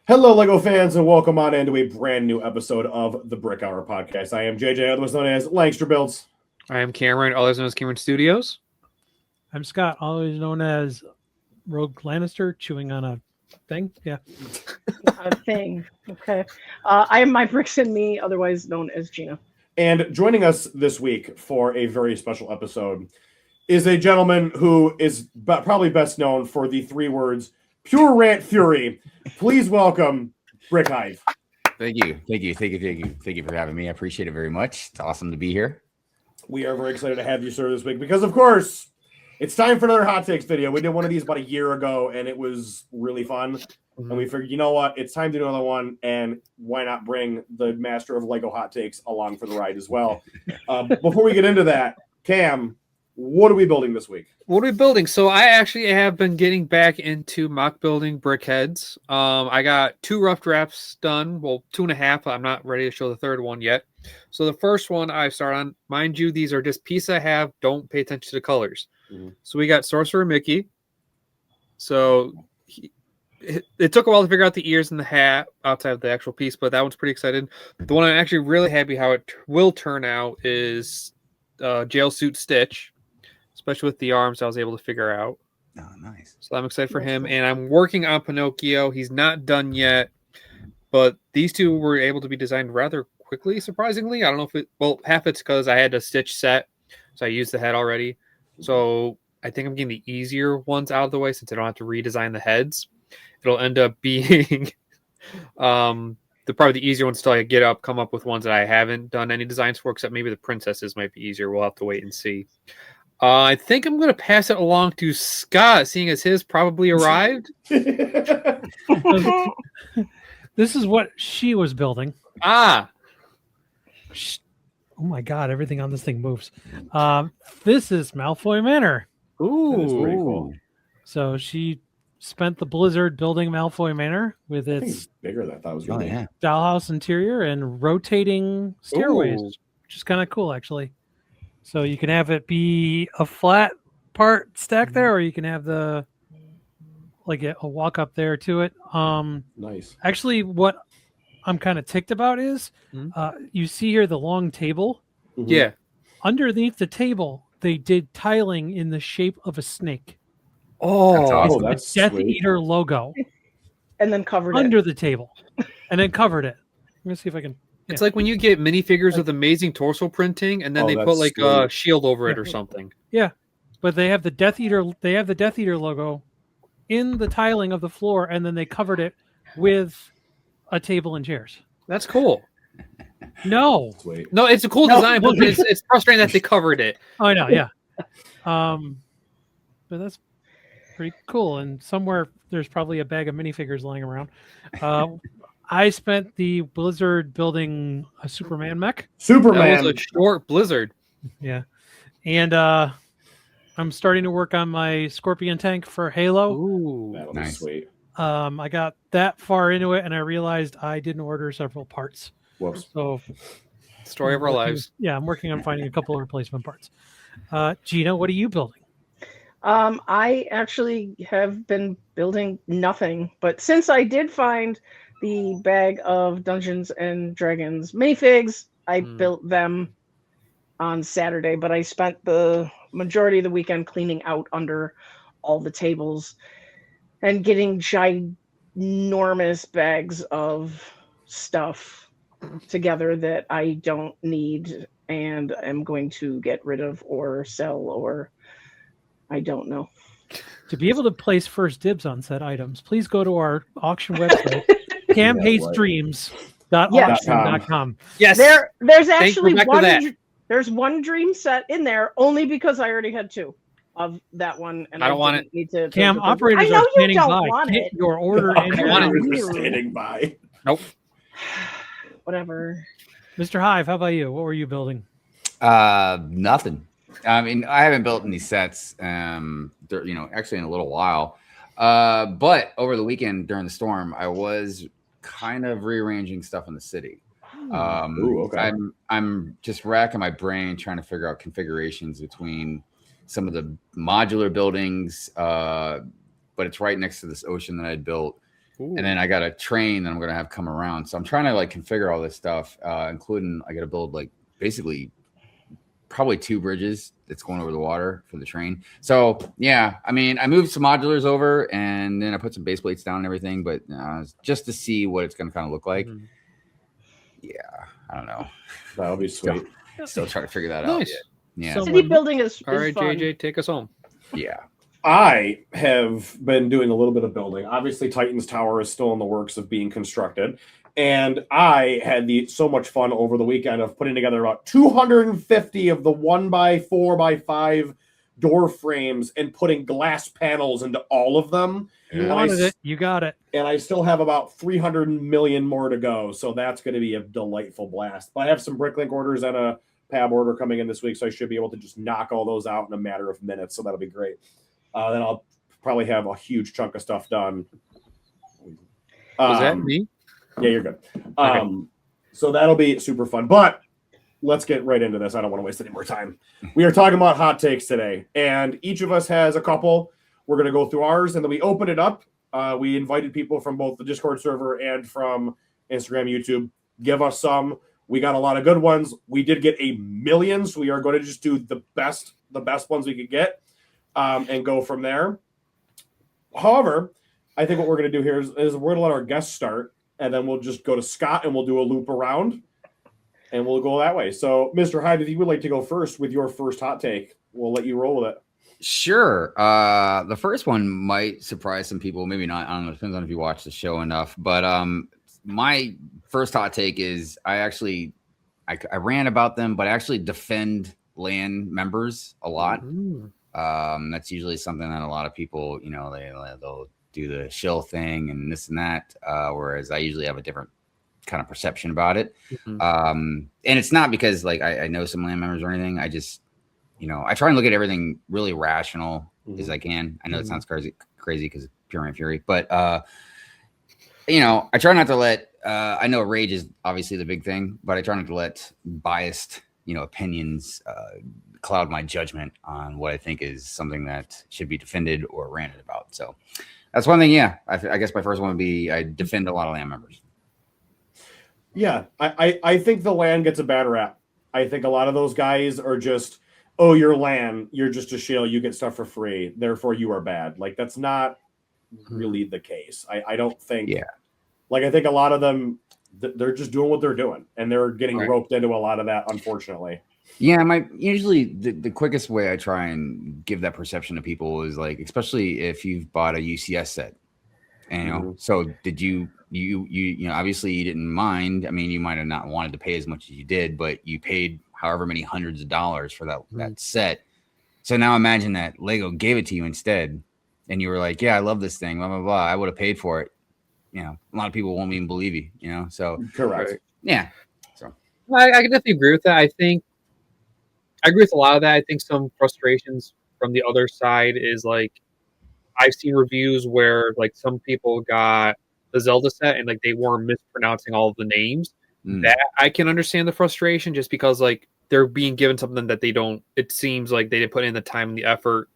Hello, LEGO fans, and welcome on into a brand new episode of the Brick Hour podcast. I am JJ, otherwise known as Langster Builds. I am Cameron, otherwise known as Cameron Studios. I'm Scott, always known as Rogue Lannister, chewing on a thing. Yeah. A thing. Okay. I am my Bricks and Me, otherwise known as Gina. And joining us this week for a very special episode is a gentleman who is probably best known for the three words Pure Rant Fury. Please welcome Brick Hive. Thank you for having me. I appreciate it very much. It's awesome to be here. We are very excited to have you, sir, this week because, of course, it's time for another hot takes video. We did one of these about a year ago, and it was really fun. And we figured, you know what? It's time to do another one, and why not bring the master of LEGO hot takes along for the ride as well? Before we get into that, Cam, what are we building this week? What are we building? So I actually have been getting back into mock building brick heads. I got 2 rough drafts done. Well, 2.5. I'm not ready to show the third one yet. So the first one I start on, mind you, these are just pieces I have. Don't pay attention to the colors. So we got Sorcerer Mickey. So it took a while to figure out the ears and the hat outside of the actual piece, but that one's pretty excited. The one I'm actually really happy how it will turn out is Jail Suit Stitch, especially with the arms I was able to figure out. Oh, nice. So I'm excited for him, and I'm working on Pinocchio. He's not done yet, but these two were able to be designed rather quickly, surprisingly. I don't know if half it's because I had a Stitch set, so I used the head already. So I think I'm getting the easier ones out of the way since I don't have to redesign the heads. It'll end up being probably the easier ones till I come up with ones that I haven't done any designs for, except maybe the princesses might be easier. We'll have to wait and see. I think I'm going to pass it along to Scott, seeing as his probably arrived. This is what she was building. Ah. Oh my God, everything on this thing moves. This is Malfoy Manor. Ooh. That is pretty cool. So she spent the blizzard building Malfoy Manor with its bigger than I thought it was Oh, going to be. yeah. dollhouse interior and rotating stairways, Ooh. which is kind of cool, actually. So you can have it be a flat part stacked there, or you can have a walk up there to it. Nice. Actually, what I'm kind of ticked about is you see here the long table. Mhm. Yeah. Underneath the table, they did tiling in the shape of a snake. Oh, That's awesome. The that's Death sweet. Eater logo And then covered under it. the table, and then covered it. Let me see if I can. It's like when you get minifigures with amazing torso printing, and then they that's put like a sweet. shield over it or Yeah. something. But they have the Death Eater. They have the Death Eater logo in the tiling of the floor, and then they covered it with a table and chairs. That's cool. No, Sweet. No, it's a cool design, but it's frustrating that they covered it. I know, yeah. But that's pretty cool. And somewhere there's probably a bag of minifigures lying around. I spent the blizzard building a Superman mech. Superman. That was a short blizzard. Yeah, and I'm starting to work on my Scorpion tank for Halo. Ooh. That'll be Nice. sweet. I got that far into it, and I realized I didn't order several parts. Whoops. So Story of our lives. Yeah, I'm working on finding a couple of replacement parts. Gina, what are you building? I actually have been building nothing, but since I did find the bag of Dungeons and Dragons minifigs, I built them on Saturday, but I spent the majority of the weekend cleaning out under all the tables and getting ginormous bags of stuff together that I don't need and am going to get rid of or sell, or I don't know. To be able to place first dibs on said items, please go to our auction website, camhatesdreams.auction.com. Yes. There's actually back to that. there's one dream set in there only because I already had 2 of that one, and I don't want didn't need to Cam, build the- operators I know are you standing don't by. want Get it. your order and your want it. Operators are standing by. Nope. Whatever. Mr. Hive, how about you? What were you building? Nothing. I mean, I haven't built any sets, actually in a little while. But over the weekend during the storm, I was kind of rearranging stuff in the city. Ooh, okay. I'm just racking my brain trying to figure out configurations between some of the modular buildings, but it's right next to this ocean that I'd built. Ooh. And then I got a train that I'm gonna have come around. So I'm trying to like configure all this stuff, including I got to build like basically probably 2 bridges that's going over the water for the train. So yeah, I mean, I moved some modulars over and then I put some base plates down and everything, but just to see what it's gonna kind of look like. Mhm. Yeah, I don't know. That'll be sweet. Still trying to figure that out. Nice. Yet. Yeah. So- City building is All right, fun. JJ, take us home. Yeah. I have been doing a little bit of building. Obviously, Titan's Tower is still in the works of being constructed. And I had so much fun over the weekend of putting together about 250 of the 1x4x5 door frames and putting glass panels into all of them. You And wanted it. You got it. And I still have about 300 million more to go. So that's going to be a delightful blast. But I have some Bricklink orders and a PAB order coming in this week. So I should be able to just knock all those out in a matter of minutes. So that'll be great. Then I'll probably have a huge chunk of stuff done. Was that me? Yeah, you're good. So that'll be super fun. But let's get right into this. I don't want to waste any more time. We are talking about hot takes today, and each of us has a couple. We're going to go through ours, and then we open it up. We invited people from both the Discord server and from Instagram, YouTube. Give us some. We got a lot of good ones. We did get 1 million, so we are going to just do the best ones we could get. And go from there. However, I think what we're going to do here is we're going to let our guests start, and then we'll just go to Scott, and we'll do a loop around, and we'll go that way. So, Mr. Hive, if you would like to go first with your first hot take, we'll let you roll with it. Sure. The first one might surprise some people, maybe not. I don't know. It depends on if you watch the show enough. But my first hot take is I ran about them, but I actually defend LAN members a lot. Mm. That's usually something that a lot of people, they'll do the shill thing and this and that. Whereas I usually have a different kind of perception about it. Mhm. And it's not because like I know some LAN members or anything. I just, I try and look at everything really rational as I can. I know it sounds crazy because it's pure and fury, but I try not to let. I know rage is obviously the big thing, but I try not to let biased, opinions cloud my judgment on what I think is something that should be defended or ranted about. So that's one thing. Yeah, I guess my first one would be I defend a lot of LAN members. Yeah, I think the LAN gets a bad rap. I think a lot of those guys are just, oh, you're LAN, you're just a shill, you get stuff for free, therefore you are bad. Like, that's not really the case. I don't think. Yeah. Like, I think a lot of them, they're just doing what they're doing, and they're getting roped into a lot of that, unfortunately. Yeah, usually the quickest way I try and give that perception to people is like, especially if you've bought a UCS set, and so did you obviously you didn't mind. I mean, you might have not wanted to pay as much as you did, but you paid however many hundreds of dollars for that set. So now imagine that Lego gave it to you instead, and you were like, yeah, I love this thing, blah blah blah. I would have paid for it. A lot of people won't even believe you. So correct. Yeah. So I can definitely agree with that. I agree with a lot of that. I think some frustrations from the other side is like I've seen reviews where like some people got the Zelda set and like they weren't mispronouncing all of the names. That I can understand the frustration just because like they're being given something that they don't. It seems like they didn't put in the time and the effort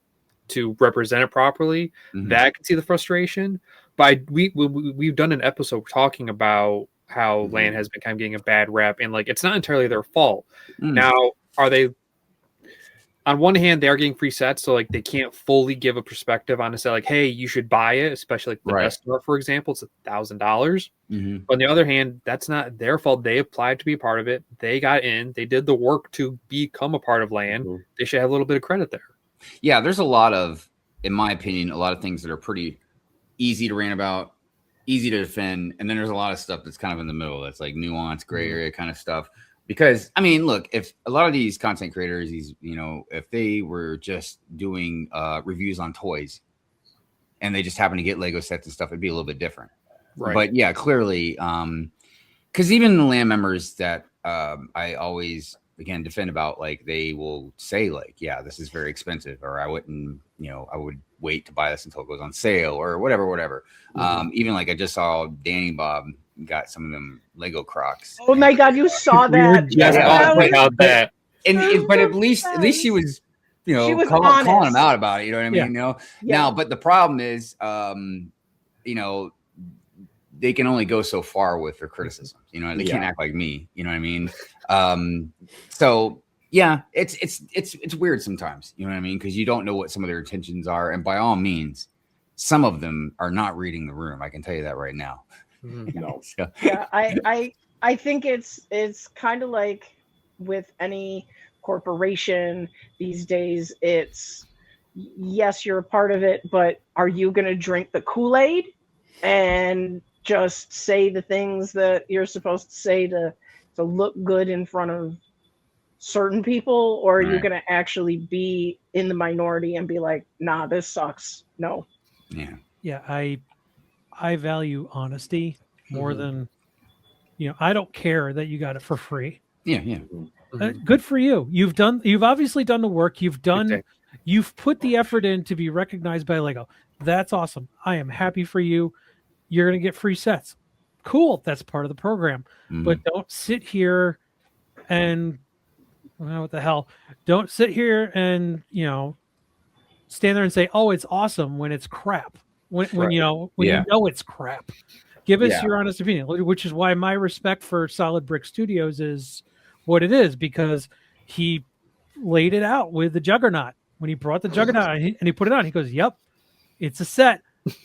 to represent it properly. That I can see the frustration. But we've done an episode talking about how LAN has been kind of getting a bad rap, and like it's not entirely their fault. Now, are they? On one hand, they are getting free sets, so like they can't fully give a perspective on a set. Like, hey, you should buy it, especially like the Death Star, for example. It's $1,000. But on the other hand, that's not their fault. They applied to be a part of it. They got in. They did the work to become a part of LAN. They should have a little bit of credit there. Yeah, there's a lot of, in my opinion, a lot of things that are pretty easy to rant about, easy to defend, and then there's a lot of stuff that's kind of in the middle. That's like nuanced, gray area kind of stuff. Because I mean, look, if a lot of these content creators, if they were just doing reviews on toys, and they just happen to get Lego sets and stuff, it'd be a little bit different. Right. But yeah, clearly, because even the LAN members that I always again defend about, like they will say like, yeah, this is very expensive, or I wouldn't, I would wait to buy this until it goes on sale, or whatever. Even like I just saw Danny Bob got some of them Lego Crocs. Oh my God, you saw that? About that. But at least she was, she was calling him out about it. You know what I mean? Yeah. Now, but the problem is, they can only go so far with their criticism. You know, they can't act like me. You know what I mean? So yeah, it's weird sometimes. You know what I mean? Because you don't know what some of their intentions are, and by all means, some of them are not reading the room. I can tell you that right now. No. So. Yeah, I think it's kind of like with any corporation these days. It's yes, you're a part of it, but are you going to drink the Kool-Aid and just say the things that you're supposed to say to look good in front of certain people, or are you going to actually be in the minority and be like, nah, this sucks? No. Yeah, I value honesty more than, I don't care that you got it for free. Yeah. Good for you. You've obviously done the work. You've put the effort in to be recognized by Lego. That's awesome. I am happy for you. You're going to get free sets. Cool. That's part of the program. But don't sit here and what the hell? Don't sit here and, stand there and say, "Oh, it's awesome," when it's crap. When you know it's crap. Give us your honest opinion, which is why my respect for Solid Brick Studios is what it is, because he laid it out with the Juggernaut. When he brought the Juggernaut and he put it on, he goes, "Yep, it's a set.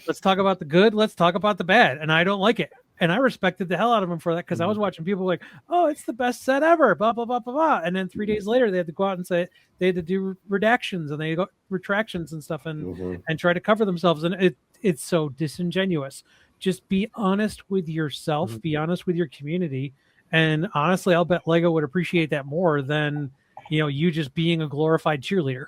Let's talk about the good. Let's talk about the bad." And I don't like it. And I respected the hell out of him for that, because I was watching people like, "Oh, it's the best set ever," blah, blah, blah, blah, blah. And then 3 days later, they had to go out and say they had to do redactions and they got retractions and stuff and try to cover themselves. And it's so disingenuous. Just be honest with yourself, be honest with your community. And honestly, I'll bet Lego would appreciate that more than, you just being a glorified cheerleader.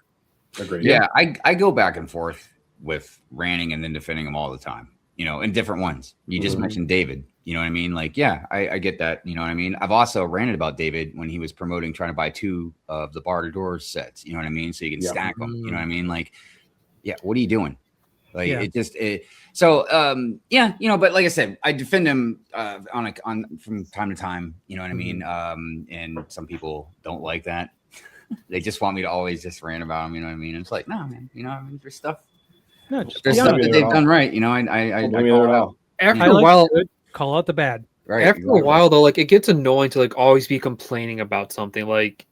Agreed. Yeah, I go back and forth with ranting and then defending them all the time, in different ones. You just mentioned David, you know what I mean? Like, yeah, I get that. You know what I mean? I've also ranted about David when he was promoting, trying to buy 2 of the bar to doors sets, you know what I mean? So you can stack them, you know what I mean? Like, yeah, what are you doing? Like, but like I said, I defend him on from time to time, you know what I mean? And some people don't like that. They just want me to always just rant about him, you know what I mean? And it's like, no, man, there's stuff. No, there's stuff that they've done right, I call it out. After a while, call out the bad. Right. After a while, though, like, it gets annoying to like always be complaining about something. Like,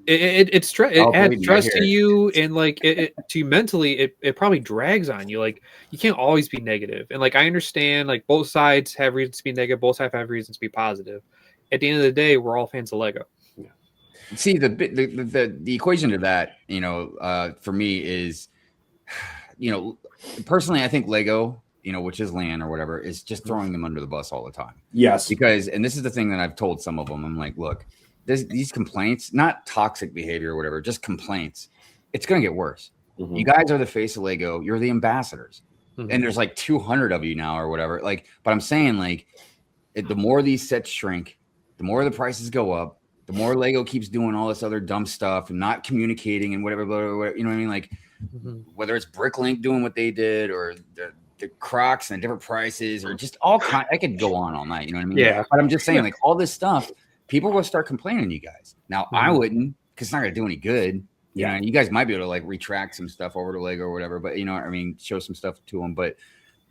it adds stress to you, and like to you mentally, it probably drags on you. Like, you can't always be negative. And like, I understand, like, both sides have reasons to be negative, both sides have reasons to be positive. At the end of the day, we're all fans of Lego. See, the equation to that, for me is, personally, I think Lego, which is LAN or whatever, is just throwing them under the bus all the time. Yes. Because, and this is the thing that I've told some of them, I'm like, look, these complaints, not toxic behavior or whatever, just complaints, it's going to get worse. You guys are the face of Lego. You're the ambassadors. And there's like 200 of you now or whatever. Like, but I'm saying, like, the more these sets shrink, the more the prices go up, the more Lego keeps doing all this other dumb stuff and not communicating and whatever, you know what I mean? Like, whether it's Bricklink doing what they did, or the Crocs and different prices, or just all kind. I could go on all night, you know what I mean? Yeah. But I'm just saying, like, all this stuff, people will start complaining to you guys. Now, I wouldn't, because it's not going to do any good. You know, you guys might be able to like retract some stuff over to Lego or whatever, but show some stuff to them. But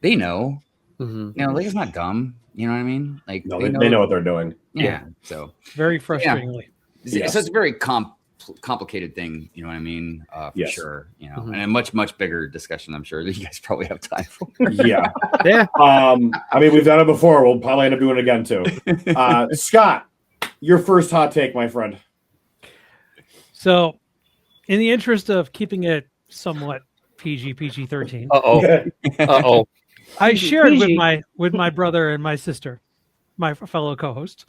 they know, Lego's not dumb. You know what I mean? Like, no, they know what they're doing. Yeah. So very frustratingly. Yeah. So it's a very complicated thing. You know what I mean? For sure. And a much, much bigger discussion, I'm sure, that you guys probably have time for. Yeah. I mean, we've done it before. We'll probably end up doing it again too. Scott, your first hot take, my friend. So, in the interest of keeping it somewhat PG-13. I shared with my brother and my sister, my fellow co-hosts.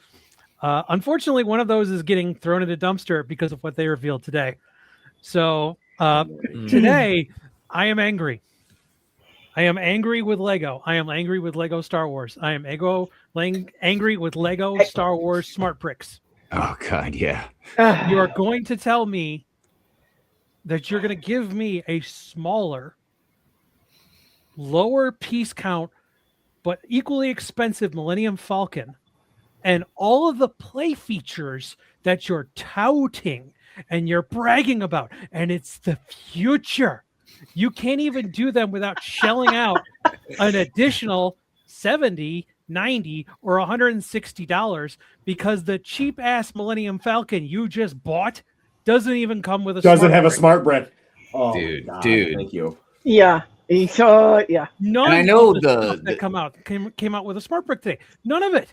Unfortunately, one of those is getting thrown in a dumpster because of what they revealed today. So today, I am angry. I am angry with Lego. I am angry with Lego Star Wars. I am angry with Lego Star Wars Smart Bricks. Oh, God, yeah. You are going to tell me that you're going to give me a smaller, lower piece count, but equally expensive Millennium Falcon, and all of the play features that you're touting and you're bragging about, and it's the future. You can't even do them without shelling out an additional $70 $90 or $160 because the cheap ass Millennium Falcon you just bought doesn't even come with a Doesn't have a brick. smart brick. Oh, Dude, my God, dude. thank you. Yeah. Yeah. None And I know of the stuff that came out with a smart brick today. None of it.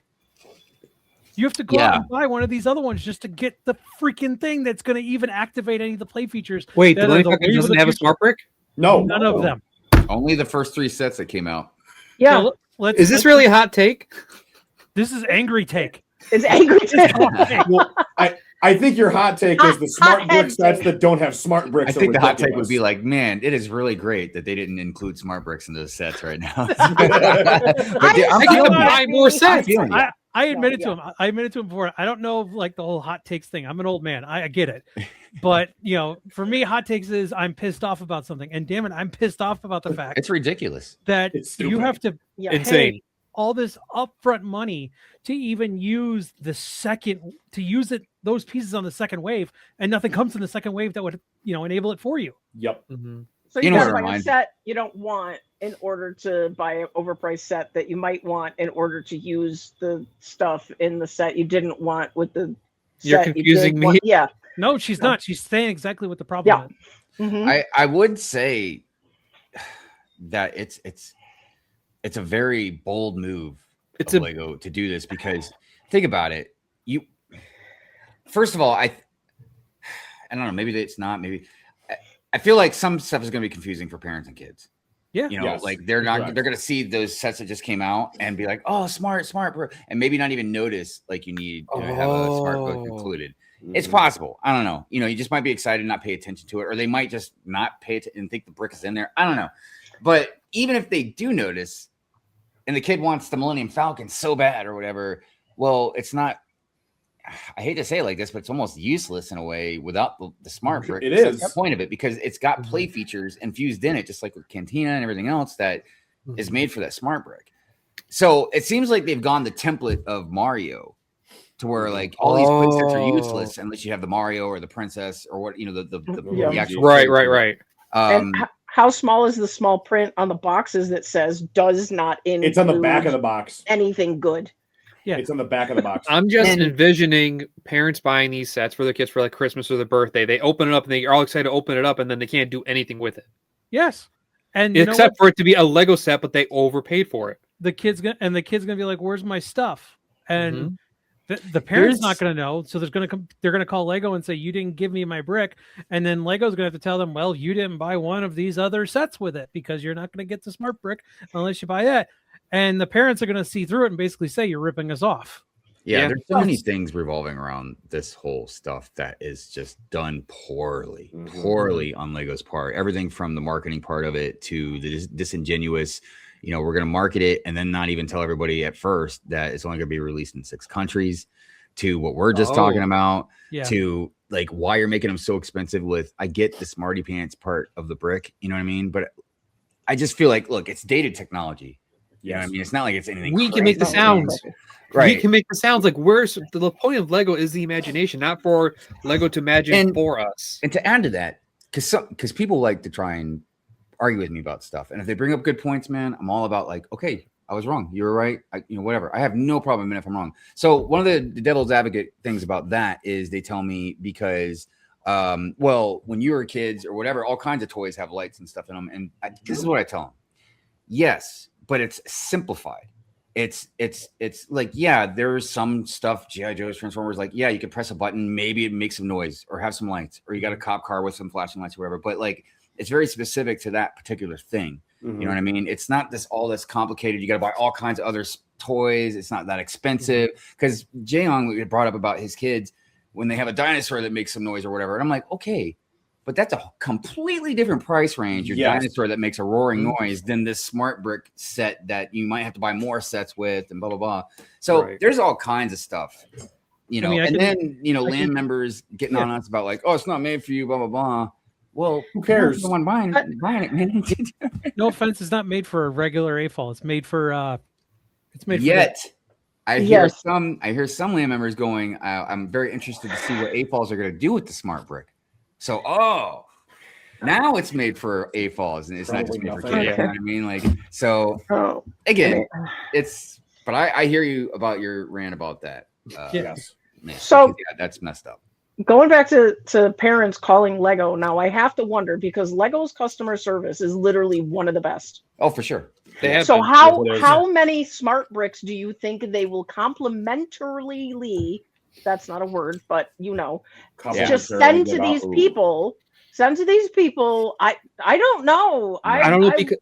You have to go out and buy one of these other ones just to get the freaking thing that's going to even activate any of the play features. Wait, the that are Millennium the Falcon wave of doesn't the have a future. smart brick? No, None of them. Only the first 3 sets that came out. Yeah. So let's, Is this really a hot take? This is angry take. It's angry. Well, I think your hot take is the smart brick sets that don't have smart bricks. I think the hot take would ridiculous. be like, man, it is really great that they didn't include smart bricks into the sets right now. I dude, I'm I can feeling buy it. more I'm sets. feeling it. I admitted yeah. to him. I admitted to him before. I don't know like the whole hot takes thing. I'm an old man. I get it. But for me, hot takes is I'm pissed off about something. And damn it, I'm pissed off about the fact It's ridiculous. that It's you stupid. have to Yeah. Insane. pay all this upfront money to even use those pieces on the second wave, and nothing comes in the second wave that would enable it for you. Yep. Mhm. So You you know gotta what it buy a reminds- set you don't want in order to buy an overpriced set that you might want in order to use the stuff in the set you didn't want with the You're set you confusing did me. want. Yeah. No, she's not. She's saying exactly what the problem is. Mhm. I would say that it's a very bold move It's of a Lego to do this, because think about it. First of all, I don't know, maybe it's not, maybe I feel like some stuff is going to be confusing for parents and kids. Yeah. Yes, like they're correct. going to see those sets that just came out and be like, oh, smart, bro, and maybe not even notice like you need to have a smart book included. It's possible. I don't know. You just might be excited and not pay attention to it, or they might just not pay it and think the brick is in there. I don't know. But even if they do notice and the kid wants the Millennium Falcon so bad or whatever, well, it's not, I hate to say it like this, but it's almost useless in a way without the smart brick. It That's is. the point of it, because it's got play features infused in it, just like with Cantina and everything else that is made for that smart brick. So it seems like they've gone the template of Mario, to where like all these play sets are useless unless you have the Mario or the princess or what, the actual right. And how small is the small print on the boxes that says does not include It's on the back of the box. anything good? Yeah. It's on the back of the box. I'm just And- envisioning parents buying these sets for their kids for like Christmas or their birthday. They open it up and they're all excited to open it up, and then they can't do anything with it. Yes. And you know Except what? for it to be a Lego set, but they overpaid for it. the kid's gonna be like, "Where's my stuff?" And Mhm. the parent's not gonna know, so they're gonna call Lego and say, "You didn't give me my brick," and then Lego's gonna have to tell them, "Well, you didn't buy one of these other sets with it because you're not gonna get the smart brick unless you buy that." And the parents are gonna see through it and basically say, "You're ripping us off." Yeah, Yeah. there's so many things revolving around this whole stuff that is just done poorly on Lego's part. Everything from the marketing part of it to the disingenuous, we're going to market it and then not even tell everybody at first that it's only going to be released in 6 countries, to what we're just talking about, Yeah. to like why you're making them so expensive with, I get the smarty pants part of the brick, you know what I mean? But I just feel like, look, it's dated technology. You know what I mean? It's not like it's anything. We can make the crazy. sounds. Right. We can make the sounds. Like the point of Lego is the imagination, not for Lego to imagine And- for us. And to add to that, because people like to try and argue with me about stuff, and if they bring up good points, man, I'm all about like, okay, I was wrong, you were right, whatever. I have no problem if I'm wrong. So one of the devil's advocate things about that is they tell me because, well, when you were kids or whatever, all kinds of toys have lights and stuff in them, and this is what I tell them. Yes, but it's simplified. It's like, yeah, there's some stuff, G.I. Joe's, Transformers, like, yeah, you can press a button, maybe it makes some noise or have some lights, or you got a cop car with some flashing lights or whatever, but like it's very specific to that particular thing. You know what I mean? It's not all this complicated. You got to buy all kinds of other toys. It's not that expensive. Because Jaeyoung brought up about his kids when they have a dinosaur that makes some noise or whatever, and I'm like, okay, but that's a completely different price range. Your dinosaur that makes a roaring noise than this smart brick set that you might have to buy more sets with, and blah blah blah. So there's all kinds of stuff, and then land members getting on us about like, oh, it's not made for you, blah blah blah. Well, who cares? The one buying it, man. No offense, it's not made for a regular AFOL. It's made for Yet. I hear some land members going, I'm very interested to see what AFOLs are going to do with the smart brick. So, now it's made for AFOLs and it's not just made for kids. You know what I mean? Like, so again, it's But I hear you about your rant about that. Yes. Man, So- yeah, that's messed up. Going back to parents calling Lego, now I have to wonder because Lego's customer service is literally one of the best. Oh, for sure. They have So been. how many smart bricks do you think they will complimentarily, that's not a word, but just send to these people? Send to these people. I don't know. I don't know because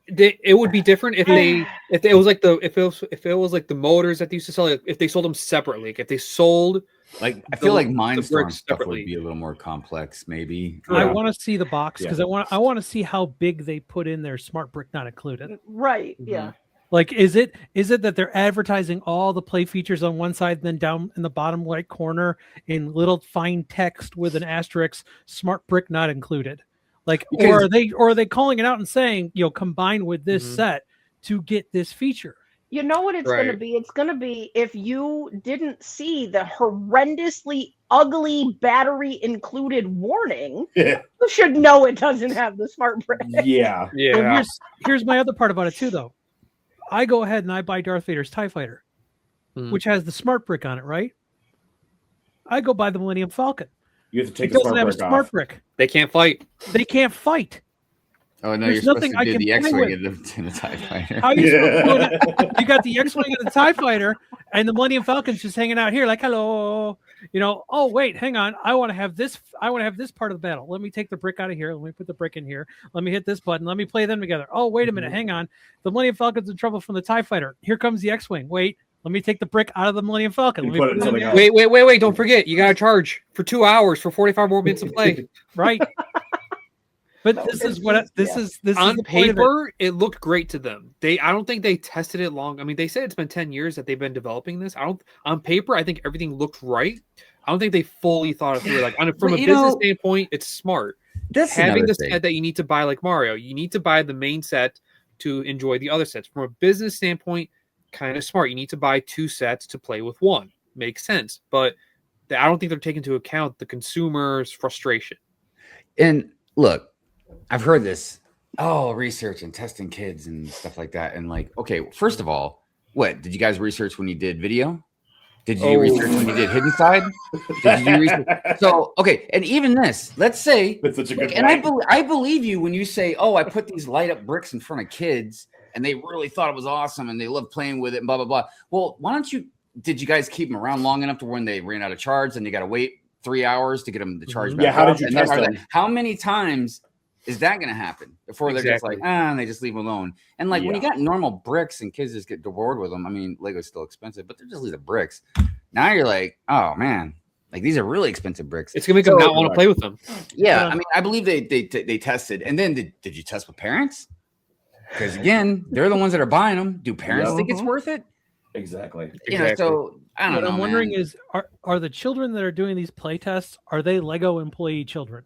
it would be different if it was like the motors that they used to sell, if they sold them separately. Like if they sold Like I feel like the Mindstorm bricks stuff separately. would be a little more complex, maybe. I Yeah. want to see the box because I want to see how big they put in their smart brick not included. Right. Mm-hmm. Yeah. Like, is it that they're advertising all the play features on one side, and then down in the bottom right corner in little fine text with an asterisk, smart brick not included? Like, or are they calling it out and saying, combined with this set to get this feature? You know what it's going to be? It's going to be if you didn't see the horrendously ugly battery included warning, you should know it doesn't have the smart brick. Yeah. So here's my other part about it too, though. I go ahead and I buy Darth Vader's TIE Fighter, which has the smart brick on it, right? I go buy the Millennium Falcon. You have to take It the doesn't have a smart smart brick brick. They can't fight. They can't fight. Oh no, There's you're supposed nothing to I do can the play X-wing with. in the TIE Fighter. How are you supposed to do that? You got the X-wing and the TIE Fighter, and the Millennium Falcon's just hanging out here, like hello. Oh wait, hang on. I want to have this. I want to have this part of the battle. Let me take the brick out of here. Let me put the brick in here. Let me hit this button. Let me play them together. Oh wait a minute, hang on. The Millennium Falcon's in trouble from the TIE Fighter. Here comes the X-wing. Wait. Let me take the brick out of the Millennium Falcon. And Let me put it in in something there. else. Wait! Don't forget, you got to charge for 2 hours for 45 more minutes of play. Right. But No, this it's is what just- this is. This On is the point of it. paper, it looked great to them. I don't think they tested it long. I mean, they said it's been 10 years that they've been developing this. On paper, I think everything looked right. I don't think they fully thought it through. Like from a business standpoint, it's smart. That's Having another the thing. set that you need to buy, like Mario, you need to buy the main set to enjoy the other sets. From a business standpoint, kind of smart. You need to buy 2 sets to play with one. Makes sense. But I don't think they're taking into account the consumer's frustration. And look, I've heard this. Oh, research and testing kids and stuff like that. And like, okay, first of all, what did you guys research when you did video? Did you research when you did hidden side? Did you research? So okay, and even this, let's say, That's such a good and point. I believe you when you say, oh, I put these light up bricks in front of kids and they really thought it was awesome and they love playing with it and blah blah blah. Well, why don't you? Did you guys keep them around long enough to when they ran out of charge and you got to wait 3 hours to get them to charge back? Yeah, how up? did you And then test are them? they- How many times is that going to happen before they're just like, and they just leave them alone? And like when you got normal bricks and kids just get bored with them, I mean, Lego's still expensive, but they're just the bricks. Now you're like, oh man, like these are really expensive bricks. It's gonna make them not want to play with them. Yeah, I mean, I believe they tested, and then did you test with parents? Because again, they're the ones that are buying them. Do parents think it's worth it? Exactly. So I don't know. What I'm wondering man. is, are the children that are doing these play tests, are they Lego employee children?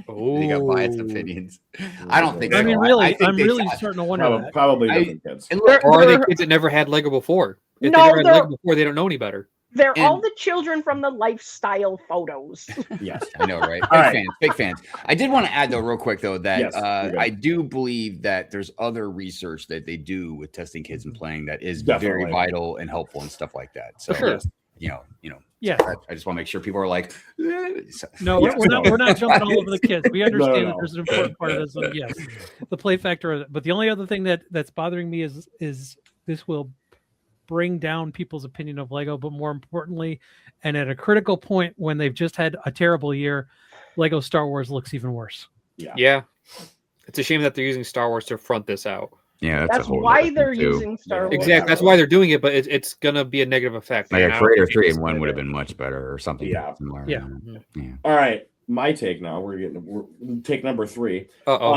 They got biased opinions. I don't think. I so. mean, really, think I'm they really test. starting to wonder that. Probably doesn't, kids. And look, Or are they kids that never had Lego before? If No, they never had they're- Lego before, they don't know any better. They're all And- the children from the lifestyle photos. Yes. I know, right? All right. Big fans. I did want to add though, real quick though, that Yes, okay. I do believe that there's other research that they do with testing kids and playing that is Definitely. very vital and helpful and stuff like that. So, sure. you know, Yeah. I just want to make sure people are like, No, Yes. we're not jumping all over the kids. We understand No. that there's an important part of this. And yes, the play factor of it. But the only other thing that's bothering me is this will bring down people's opinion of Lego, but more importantly, and at a critical point when they've just had a terrible year, Lego Star Wars looks even worse. Yeah. It's a shame that they're using Star Wars to front this out. yeah, That's why they're using Star Wars. Exactly. That's why they're doing it, but it's gonna be a negative effect. like And a I don't Creator think 3 it's and 1 gonna would have do. been much better or something. Yeah. Similar. Yeah. All right. My take now. We're take number 3. Uh-oh.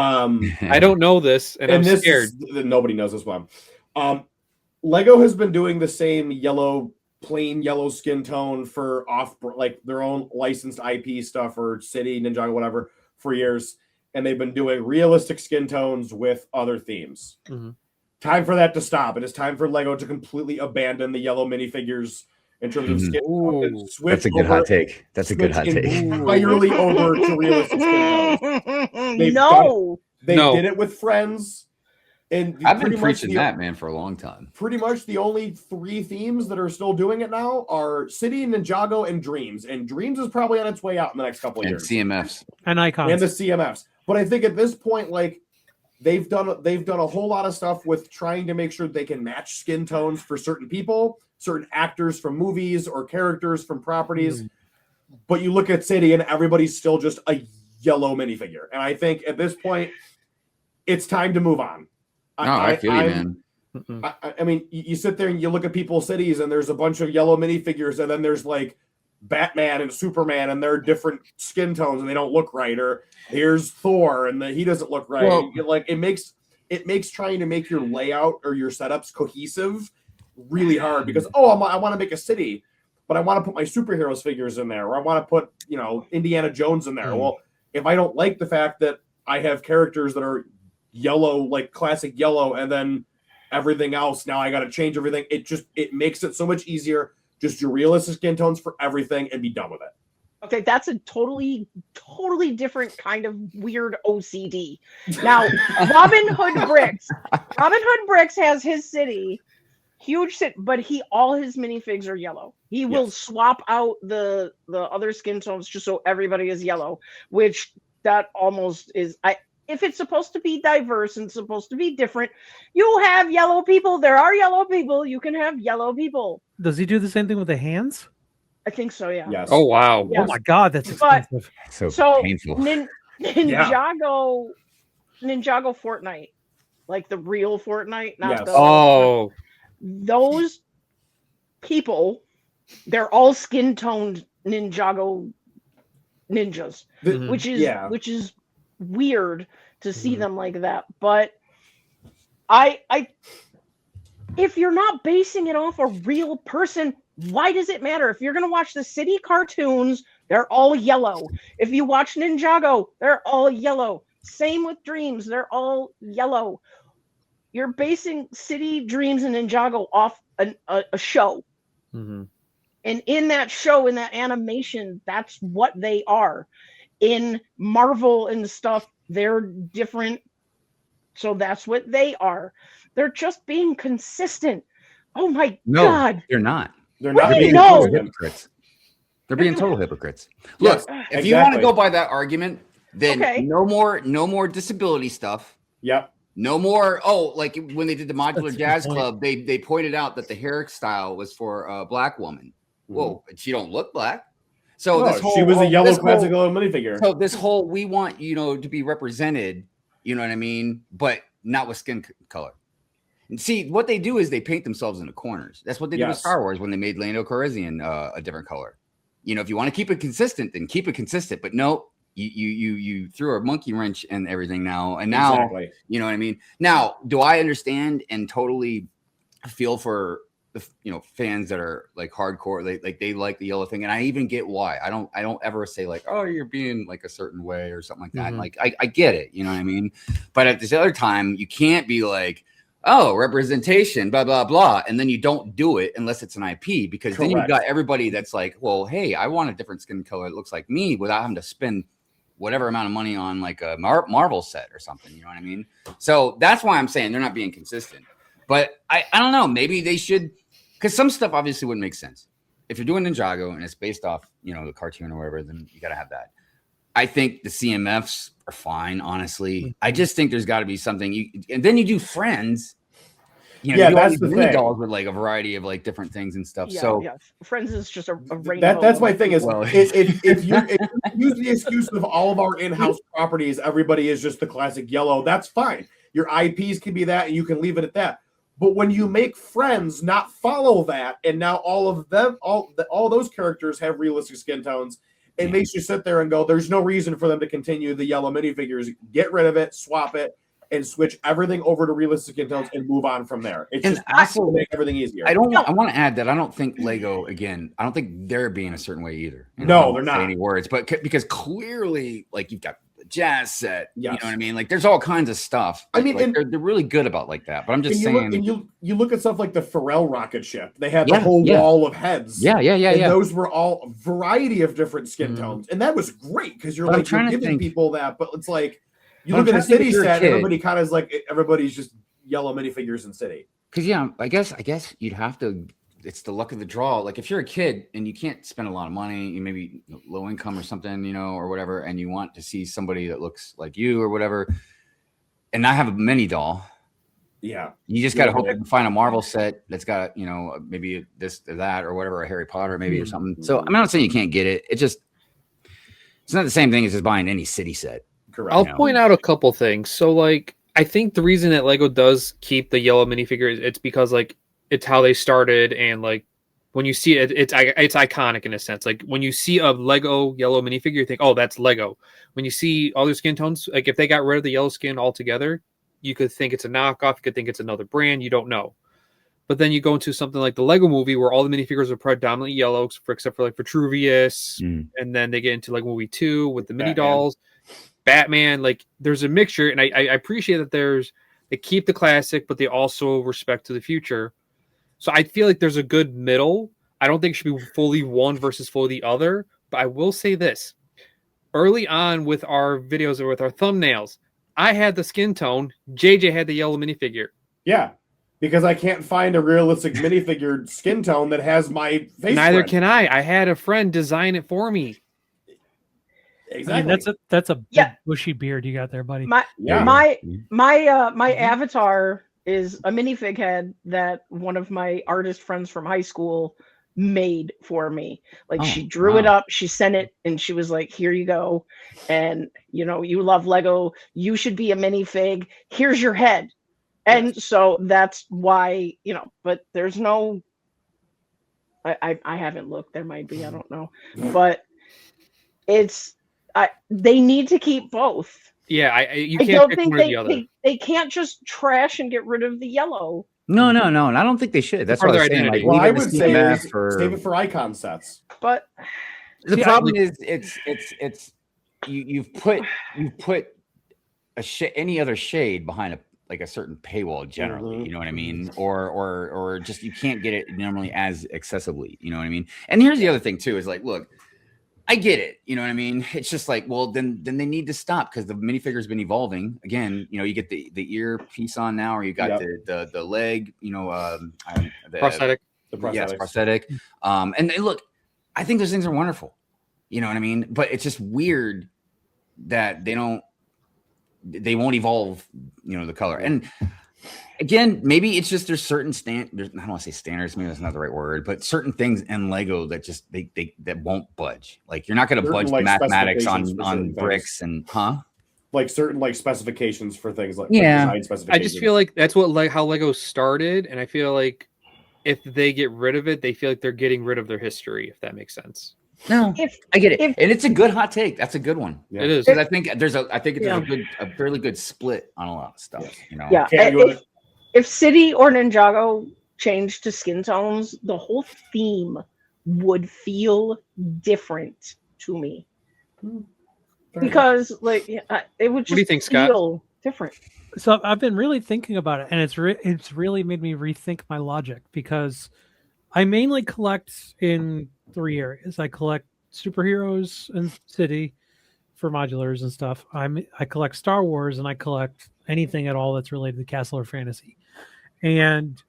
I don't know this, and I'm this scared. Nobody knows this one. Lego has been doing the same plain yellow skin tone for like their own licensed IP stuff or City, Ninjago, whatever, for years, and they've been doing realistic skin tones with other themes. Mhm. Time for that to stop. It is time for Lego to completely abandon the yellow minifigures in terms of skin tone and switch That's a good over- hot take. That's a good hot switch take. entirely over to realistic skin tones. They've No. They No. did it with Friends. And I've been preaching that, man, for a long time. Pretty much the only 3 themes that are still doing it now are City, Ninjago, and Dreams. And Dreams is probably on its way out in the next couple of years. CMFs. And Icons. And the CMFs. But I think at this point, like, they've done a whole lot of stuff with trying to make sure they can match skin tones for certain people, certain actors from movies or characters from properties. But you look at City and everybody's still just a yellow minifigure. And I think at this point, it's time to move on. I feel you, man. I mean, you sit there and you look at people's cities, and there's a bunch of yellow minifigures, and then there's like Batman and Superman, and they're different skin tones, and they don't look right. Or here's Thor, and he doesn't look right. Well, like it makes trying to make your layout or your setups cohesive really hard because I want to make a city, but I want to put my superheroes figures in there, or I want to put Indiana Jones in there. Well, if I don't like the fact that I have characters that are yellow, like classic yellow, and then everything else, now I got to change everything. It makes it so much easier. Just do realistic skin tones for everything and be done with it. Okay, that's a totally different kind of weird OCD. Now, Robin Hood Bricks has his city, huge city, but all his minifigs are yellow. He will swap out the other skin tones just so everybody is yellow, which that almost is. If it's supposed to be diverse and supposed to be different, you have yellow people. There are yellow people. You can have yellow people. Does he do the same thing with the hands? I think so, yeah. Yes. Oh, wow. Yes. Oh, my God, that's expensive. So painful. Ninjago Fortnite, like the real Fortnite, not the... Oh. Those people, they're all skin-toned Ninjago ninjas, which is weird to see them like that. But I if you're not basing it off a real person, why does it matter? If you're going to watch the City cartoons, they're all yellow. If you watch Ninjago, they're all yellow. Same with Dreams, they're all yellow. You're basing City, Dreams, and Ninjago off a show. And in that show, in that animation, that's what they are. In Marvel and stuff, they're different. So that's what they are. They're just being consistent. Oh my God. They're not. They're not being total hypocrites. They're being total hypocrites. Look, if you want to go by that argument, then no more disability stuff. Yep. No more. Like when they did the Modular Jazz Club, they pointed out that the hairstyle was for a black woman. Whoa, she don't look black. So she was a yellow classic yellow minifigure. So this whole we want to be represented, you know what I mean, but not with skin color. And see what they do is they paint themselves into corners. That's what they did with Star Wars when they made Lando Calrissian a different color. If you want to keep it consistent, then keep it consistent. But no, you threw a monkey wrench and everything now, and now you know what I mean. Now, do I understand and totally feel for the fans that are like hardcore, they like the yellow thing, and I even get why. I don't ever say like, oh, you're being like a certain way or something like that. Like I get it, you know what I mean. But at this other time, you can't be like, oh, representation, blah blah blah, and then you don't do it unless it's an IP, because then you've got everybody that's like, well, hey, I want a different skin color that looks like me without having to spend whatever amount of money on like a Marvel set or something. You know what I mean? So that's why I'm saying they're not being consistent. But I don't know. Maybe they should, because some stuff obviously wouldn't make sense. If you're doing Ninjago and it's based off, the cartoon or whatever, then you got to have that. I think the CMFs are fine, honestly. I just think there's got to be something. And then you do Friends. That's the thing. Dolls with like a variety of like different things and stuff. Friends is just a rainbow. That's my thing. Is if you use the excuse of all of our in-house properties, everybody is just the classic yellow. That's fine. Your IPs can be that, and you can leave it at that. But when you make Friends not follow that, and now all of them, all those characters have realistic skin tones, it makes you sit there and go, there's no reason for them to continue the yellow minifigures. Get rid of it, swap it, and switch everything over to realistic skin tones and move on from there. It's just also make everything easier. I want to add that I don't think Lego, again, I don't think they're being a certain way either. No, they're not. Any words, but because clearly, like, you've got the jazz set, you know what I mean? Like, there's all kinds of stuff. I mean, like, they're really good about like that. But I'm just saying. You look at stuff like the Pharrell rocket ship. They had the whole wall of heads. Yeah. And those were all a variety of different skin tones, and that was great because you're giving people that. But it's like, you look at a city set, everybody kind of is like, everybody's just yellow minifigures in City. Because I guess you'd have to. It's the luck of the draw. Like if you're a kid and you can't spend a lot of money, you maybe low income or something, or whatever, and you want to see somebody that looks like you or whatever, and I have a mini doll. Yeah, you just gotta hope you can find a Marvel set that's got maybe this or that or whatever, a Harry Potter maybe or something. So I'm not saying you can't get it. It's not the same thing as just buying any City set. Correct. I'll point out a couple things. So like I think the reason that Lego does keep the yellow minifigures, it's because like it's how they started, and like when you see it, it's iconic in a sense. Like when you see a Lego yellow minifigure, you think, oh, that's Lego. When you see all their skin tones, like if they got rid of the yellow skin altogether, you could think it's a knockoff. You could think it's another brand. You don't know. But then you go into something like the Lego Movie, where all the minifigures are predominantly yellow, except for like Vitruvius, and then they get into like movie 2 with the mini dolls, Batman. Like there's a mixture, and I appreciate that they keep the classic, but they also respect to the future. So I feel like there's a good middle. I don't think it should be fully one versus fully the other. But I will say this. Early on with our videos or with our thumbnails, I had the skin tone. JJ had the yellow minifigure. Yeah, because I can't find a realistic minifigure skin tone that has my face. Neither can I. I had a friend design it for me. Exactly. I mean, that's a big bushy beard you got there, buddy. My avatar is a minifig head that one of my artist friends from high school made for me. Like she drew it up, she sent it, and she was like, here you go. And you love Lego, you should be a minifig. Here's your head. And so that's why, but there's no I haven't looked. There might be, I don't know. But they need to keep both. Yeah, you can't pick one or the other. They can't just trash and get rid of the yellow. No, and I don't think they should. That's what I'm saying. Like, well, I would say save it for icon sets. But the problem is, you've put any other shade behind a certain paywall generally. You know what I mean? Or just you can't get it normally as accessibly. You know what I mean? And here's the other thing too: is like, look. I get it. You know what I mean? It's just like, well, then they need to stop, because the minifigure's been evolving. Again, you get the ear piece on now, or you got the leg, the prosthetic. Yes, prosthetic. And look, I think those things are wonderful. You know what I mean? But it's just weird that they won't evolve, the color. And again, maybe it's just there's certain I don't want to say standards, maybe that's not the right word, but certain things in Lego that just that won't budge. Like you're not going to budge the mathematics on bricks and like certain specifications for things like design specifications. I just feel like that's how Lego started, and I feel like if they get rid of it, they feel like they're getting rid of their history, if that makes sense. No, I get it, and it's a good hot take. That's a good one. Yeah. It is. I think there's a fairly good split on a lot of stuff. Yeah. If City or Ninjago changed to skin tones, the whole theme would feel different to me. Because it would just what do you think, feel different. So I've been really thinking about it, and it's really made me rethink my logic, because I mainly collect in 3 areas. I collect superheroes and City for modulars and stuff. I collect Star Wars, and I collect anything at all that's related to castle or fantasy. And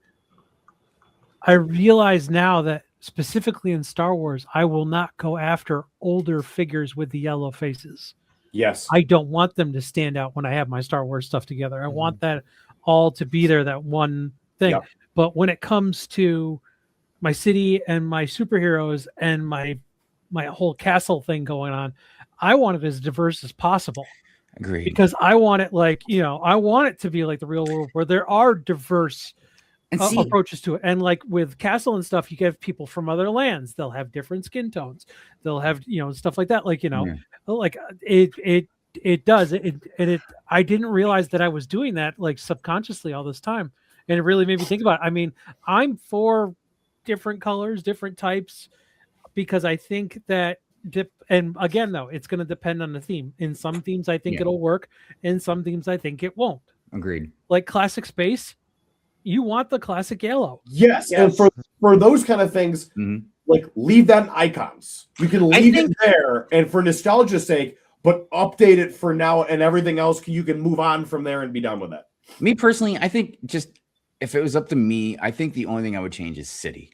I realize now that specifically in Star Wars, I will not go after older figures with the yellow faces. Yes. I don't want them to stand out when I have my Star Wars stuff together. I want that all to be there, that one thing. Yep. But when it comes to my City and my superheroes and my whole castle thing going on, I want it as diverse as possible. Agreed. Because I want it I want it to be like the real world, where there are diverse approaches to it. And like with castle and stuff, you get people from other lands. They'll have different skin tones. They'll have, stuff like that. Like, like it does. I didn't realize that I was doing that like subconsciously all this time. And it really made me think about it. I mean, I'm for different colors, different types, because I think that and again, though, it's going to depend on the theme. In some themes, I think it'll work. In some themes, I think it won't. Agreed. Like classic space, you want the classic yellow. Yes. And for those kind of things, like leave that in icons. You can leave it there, and for nostalgia's sake, but update it for now, and everything else you can move on from there and be done with it. Me personally, I think just if it was up to me, I think the only thing I would change is city.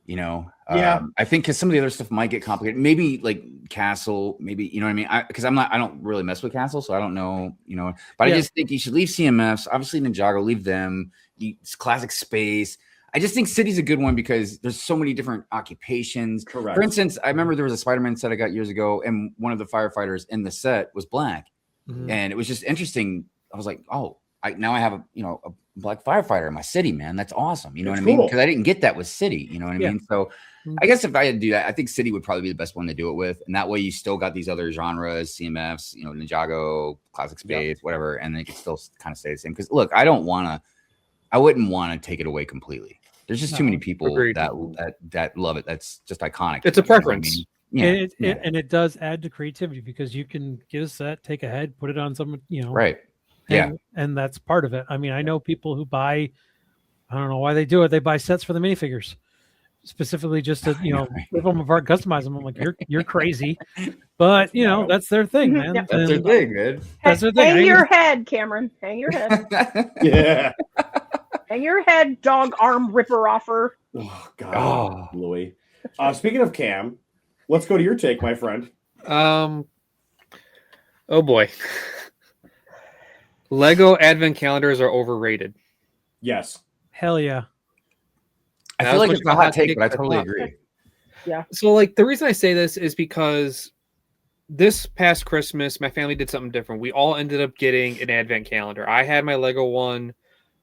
You know, I think because some of the other stuff might get complicated. Maybe like castle, maybe you know what I mean. Because I don't really mess with castle, so I don't know. You know, but I just think you should leave CMFs. Obviously, Ninjago, leave them. It's classic space. I just think city's a good one because there's so many different occupations. Correct. For instance, I remember there was a Spider-Man set I got years ago, and one of the firefighters in the set was black, and it was just interesting. I was like, oh, now I have a black firefighter in my city, man. That's awesome. You know what I mean? Because I didn't get that with city. You know what I mean? So I guess if I had to do that, I think city would probably be the best one to do it with, and that way you still got these other genres, CMFs, you know, Ninjago, classic space, whatever, and they could still kind of stay the same. Because look, I wouldn't want to take it away completely. There's just too many people that love it. That's just iconic. It's a preference. And it does add to creativity because you can get a set, take a head, put it on some, right. And that's part of it. I mean, I know people who buy, I don't know why they do it. They buy sets for the minifigures specifically just to, rip them apart, customize them. I'm like, you're crazy, but that's their thing, man. Yep. That's their thing, man. That's their thing. Hang your head, Cameron. Hang your head. Yeah. Hang your head, dog arm ripper offer. Oh God, Louis. Speaking of Cam, let's go to your take, my friend. Oh boy. Lego advent calendars are overrated. Yes. Hell yeah. I feel like it's a hot take, but I totally agree. Yeah. So like the reason I say this is because this past Christmas, my family did something different. We all ended up getting an advent calendar. I had my Lego one.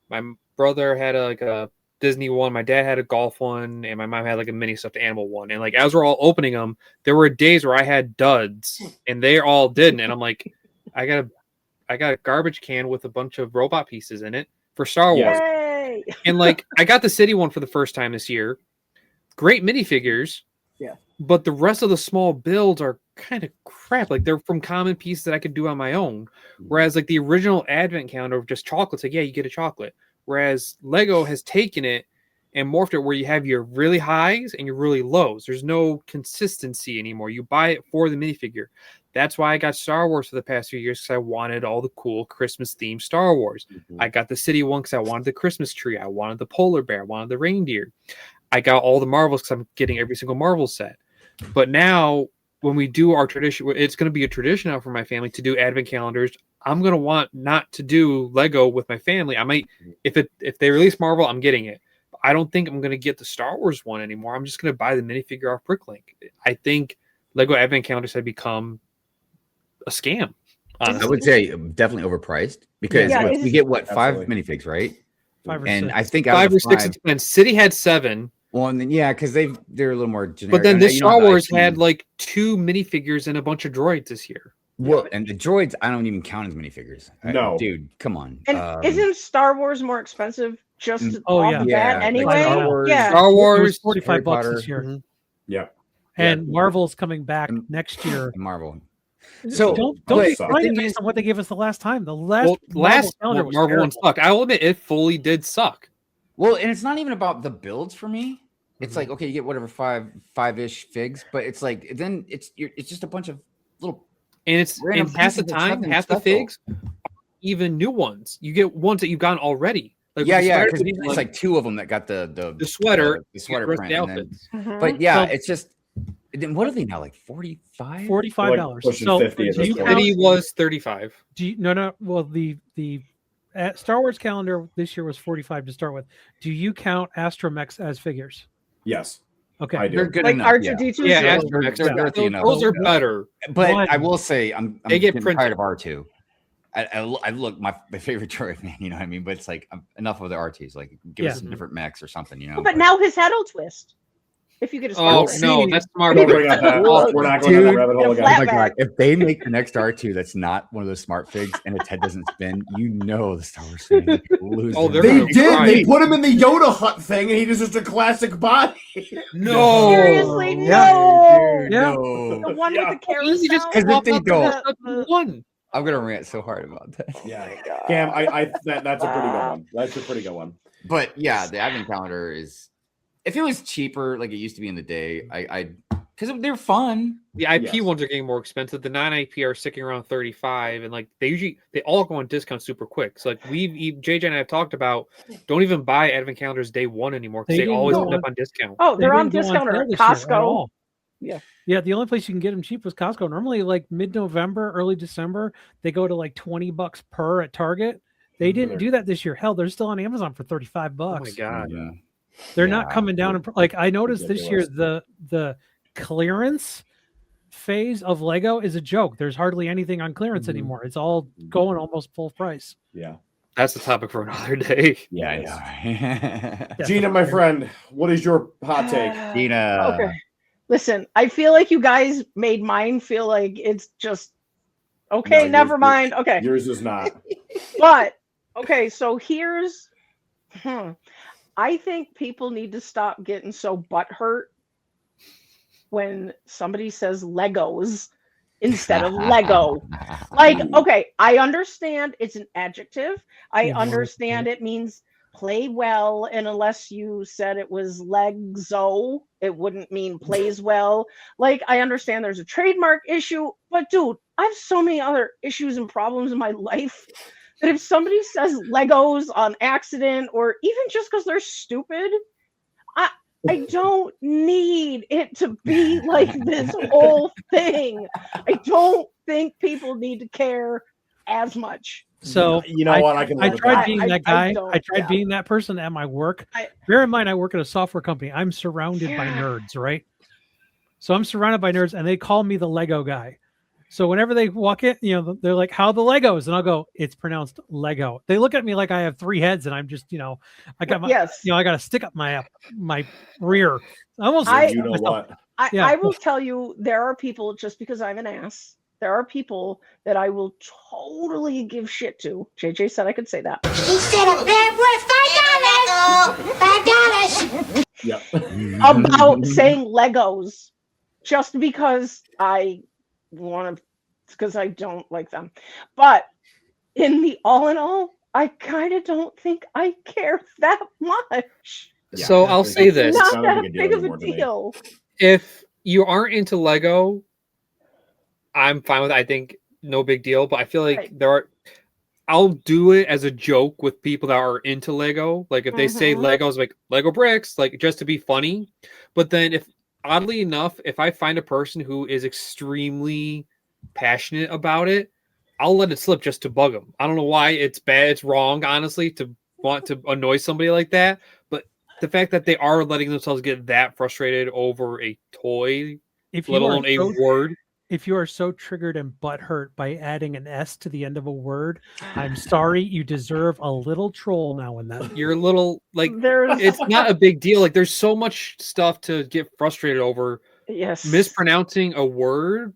My brother had a Disney one. My dad had a golf one, and my mom had like a mini stuffed animal one. And like as we're all opening them, there were days where I had duds, and they all didn't. And I'm like, I got a garbage can with a bunch of robot pieces in it for Star Wars. Yay! And like I got the city one for the first time this year. Great minifigures. Yeah. But the rest of the small builds are kind of crap. Like they're from common pieces that I could do on my own. Whereas like the original advent calendar of just chocolates, like, yeah, you get a chocolate. Whereas Lego has taken it and morphed it where you have your really highs and your really lows. There's no consistency anymore. You buy it for the minifigure. That's why I got Star Wars for the past few years, because I wanted all the cool Christmas themed Star Wars. I got the city one because I wanted the Christmas tree. I wanted the polar bear. I wanted the reindeer. I got all the Marvels because I'm getting every single Marvel set. But now when we do our tradition, it's going to be a tradition now for my family to do advent calendars. I'm going to want not to do Lego with my family. I might, if they release Marvel, I'm getting it. But I don't think I'm going to get the Star Wars one anymore. I'm just going to buy the minifigure off BrickLink. I think Lego advent calendars have become a scam. Honestly. I would say definitely overpriced because we get what, 5 minifigs, right? 5 or and 6. I think 5 or 6 and City had 7. Well, and then because they're a little more generic. But then this Star Wars had like 2 minifigures and a bunch of droids this year. Well, and the droids I don't even count as minifigures. No, dude, come on. And isn't Star Wars more expensive just off the bat anyway? Like Star Wars, Star Wars, $45 this year. Mm-hmm. Yeah. And Marvel's coming back next year. Marvel. So don't be surprised based on what they gave us the last time. The last Marvel one sucked. I will admit it fully did suck. Well, and it's not even about the builds for me. It's like, okay, you get whatever five-ish figs, but it's like then it's just a bunch of little. And half the time, half the figs, even new ones. You get ones that you've gotten already. Like because it's like 2 of them that got the sweater, the sweater print. The outfits. But it's just. Then what are they now? Like $45? $45. Like so 50 City was $35. No. Well, the Star Wars calendar this year was $45 to start with. Do you count Astromechs as figures? Yes. Okay. I do. They're good like enough. R2D2. Yeah, those are better. But I will say, I'm they get tired of R2. I look my favorite droid, man. You know what I mean? But it's like enough of the R2s. Like give us some different mechs or something. You know. But now his head will twist. If you get a Star Wars. No, that's smart. Don't bring up that. We're not going down that rabbit hole again. Oh my god! If they make the next R2 that's not one of those smart figs and its head doesn't spin, the Star Wars fan loses. They did. They put him in the Yoda hut thing, and he was just a classic body. No, seriously, no. Yeah. The one with the carousel. Just because if they don't, one. I'm gonna rant so hard about that. Yeah, Cam, that's a pretty good one. That's a pretty good one. But yeah, the advent calendar is. If it was cheaper, like it used to be in the day, I'd because they're fun. The IP Yes. ones are getting more expensive. The non-IP are sticking around 35, and like they all go on discount super quick. So like JJ and I have talked about, don't even buy advent calendars day one anymore because They they didn't always go end on- up on discount. Oh, they're on didn't go discount sale at this year at Costco. all. Yeah. Yeah, the only place you can get them cheap was Costco. Normally, like mid-November, early December, they go to like $20 per at Target. They didn't do that this year. Hell, they're still on Amazon for $35. Oh my god! Yeah. They're not coming down. Like I noticed this year, Ridiculous. the clearance phase of Lego is a joke. There's hardly anything on clearance Mhm. anymore. It's all going almost full price. Yeah. That's the topic for another day. Yeah, I know. Yeah. Gina, my friend, what is your hot take? Gina. Okay. Listen, I feel like you guys made mine feel like it's just okay, No, never yours- mind. Okay. Yours is not. But okay, so here's I think people need to stop getting so butthurt when somebody says Legos instead of Lego. Like, okay, I understand it's an adjective. I Yeah, understand it means play well, and unless you said it was Legzo, it wouldn't mean plays well. Like, I understand there's a trademark issue, but dude, I have so many other issues and problems in my life that if somebody says Legos on accident or even just because they're stupid, I don't need it to be like this whole thing. I don't think people need to care as much. So You know what? I can. I live with tried that. being I that guy. don't- I tried yeah. being that person at my work. I- Bear in mind, I work at a software company. I'm surrounded by Yeah. nerds, right? So I'm surrounded by nerds, and they call me the Lego guy. So whenever they walk in, they're like, "How the Legos?" And I'll go, "It's pronounced Lego." They look at me like I have 3 heads, and I'm just, I got my, Yes. I got to stick up my rear. Almost, You know what? Yeah. I will tell you, there are people, just because I'm an ass, there are people that I will totally give shit to. JJ said I could say that. He said a bad word, $5. $5. Yep. About saying Legos just because I want to, because I don't like them. But in the all in all, I kind of don't think I care that much. Yeah, So I'll it's say this: Not not a that big big deal of a anymore to me. deal. if you aren't into Lego, I'm fine with it. I think no big deal. But I feel like Right. I'll do it as a joke with people that are into Lego. Like if they say Mhm. Legos, like Lego bricks, like just to be funny. But then oddly enough, if I find a person who is extremely passionate about it, I'll let it slip just to bug them. I don't know why it's bad. It's wrong, honestly, to want to annoy somebody like that. But the fact that they are letting themselves get that frustrated over a toy, if you let are alone a so, word. if you are so triggered and butthurt by adding an S to the end of a word, I'm sorry. You deserve a little troll now and then. You're a little like There's it's not a big deal. Like there's so much stuff to get frustrated over. yes. Mispronouncing a word,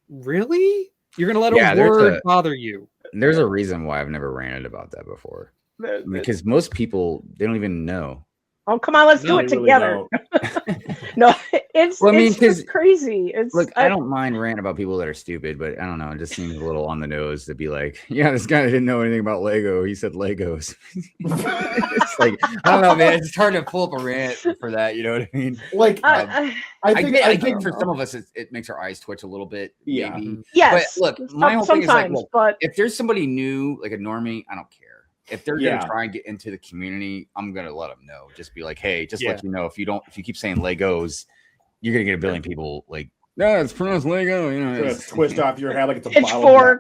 really? You're gonna let Yeah, a there's word a- bother you? There's a reason why I've never ranted about that before. Because most people, they don't even know. Oh, come on, let's do No, it They really together. don't. No, it's Well, I mean, it's just 'cause- crazy. It's Look, I don't mind ranting about people that are stupid, but I don't know. It just seems a little on the nose to be like, yeah, this guy didn't know anything about Lego. He said Legos. It's like, I don't know, man. It's hard to pull up a rant for that. You know what I mean? Like, I- I I think get for some of us, it makes our eyes twitch a little bit. Yeah. Maybe. yes. But look, my whole thing is like, sometimes, look, but if there's somebody new, like a normie, I don't care. If they're Yeah. gonna try and get into the community, I'm gonna let them know. Just be like, hey, just Yeah. let you know if you keep saying Legos, you're gonna get a billion people like, no, it's pronounced Lego. You know, It's gonna it's- twist off your head like it's a bottle of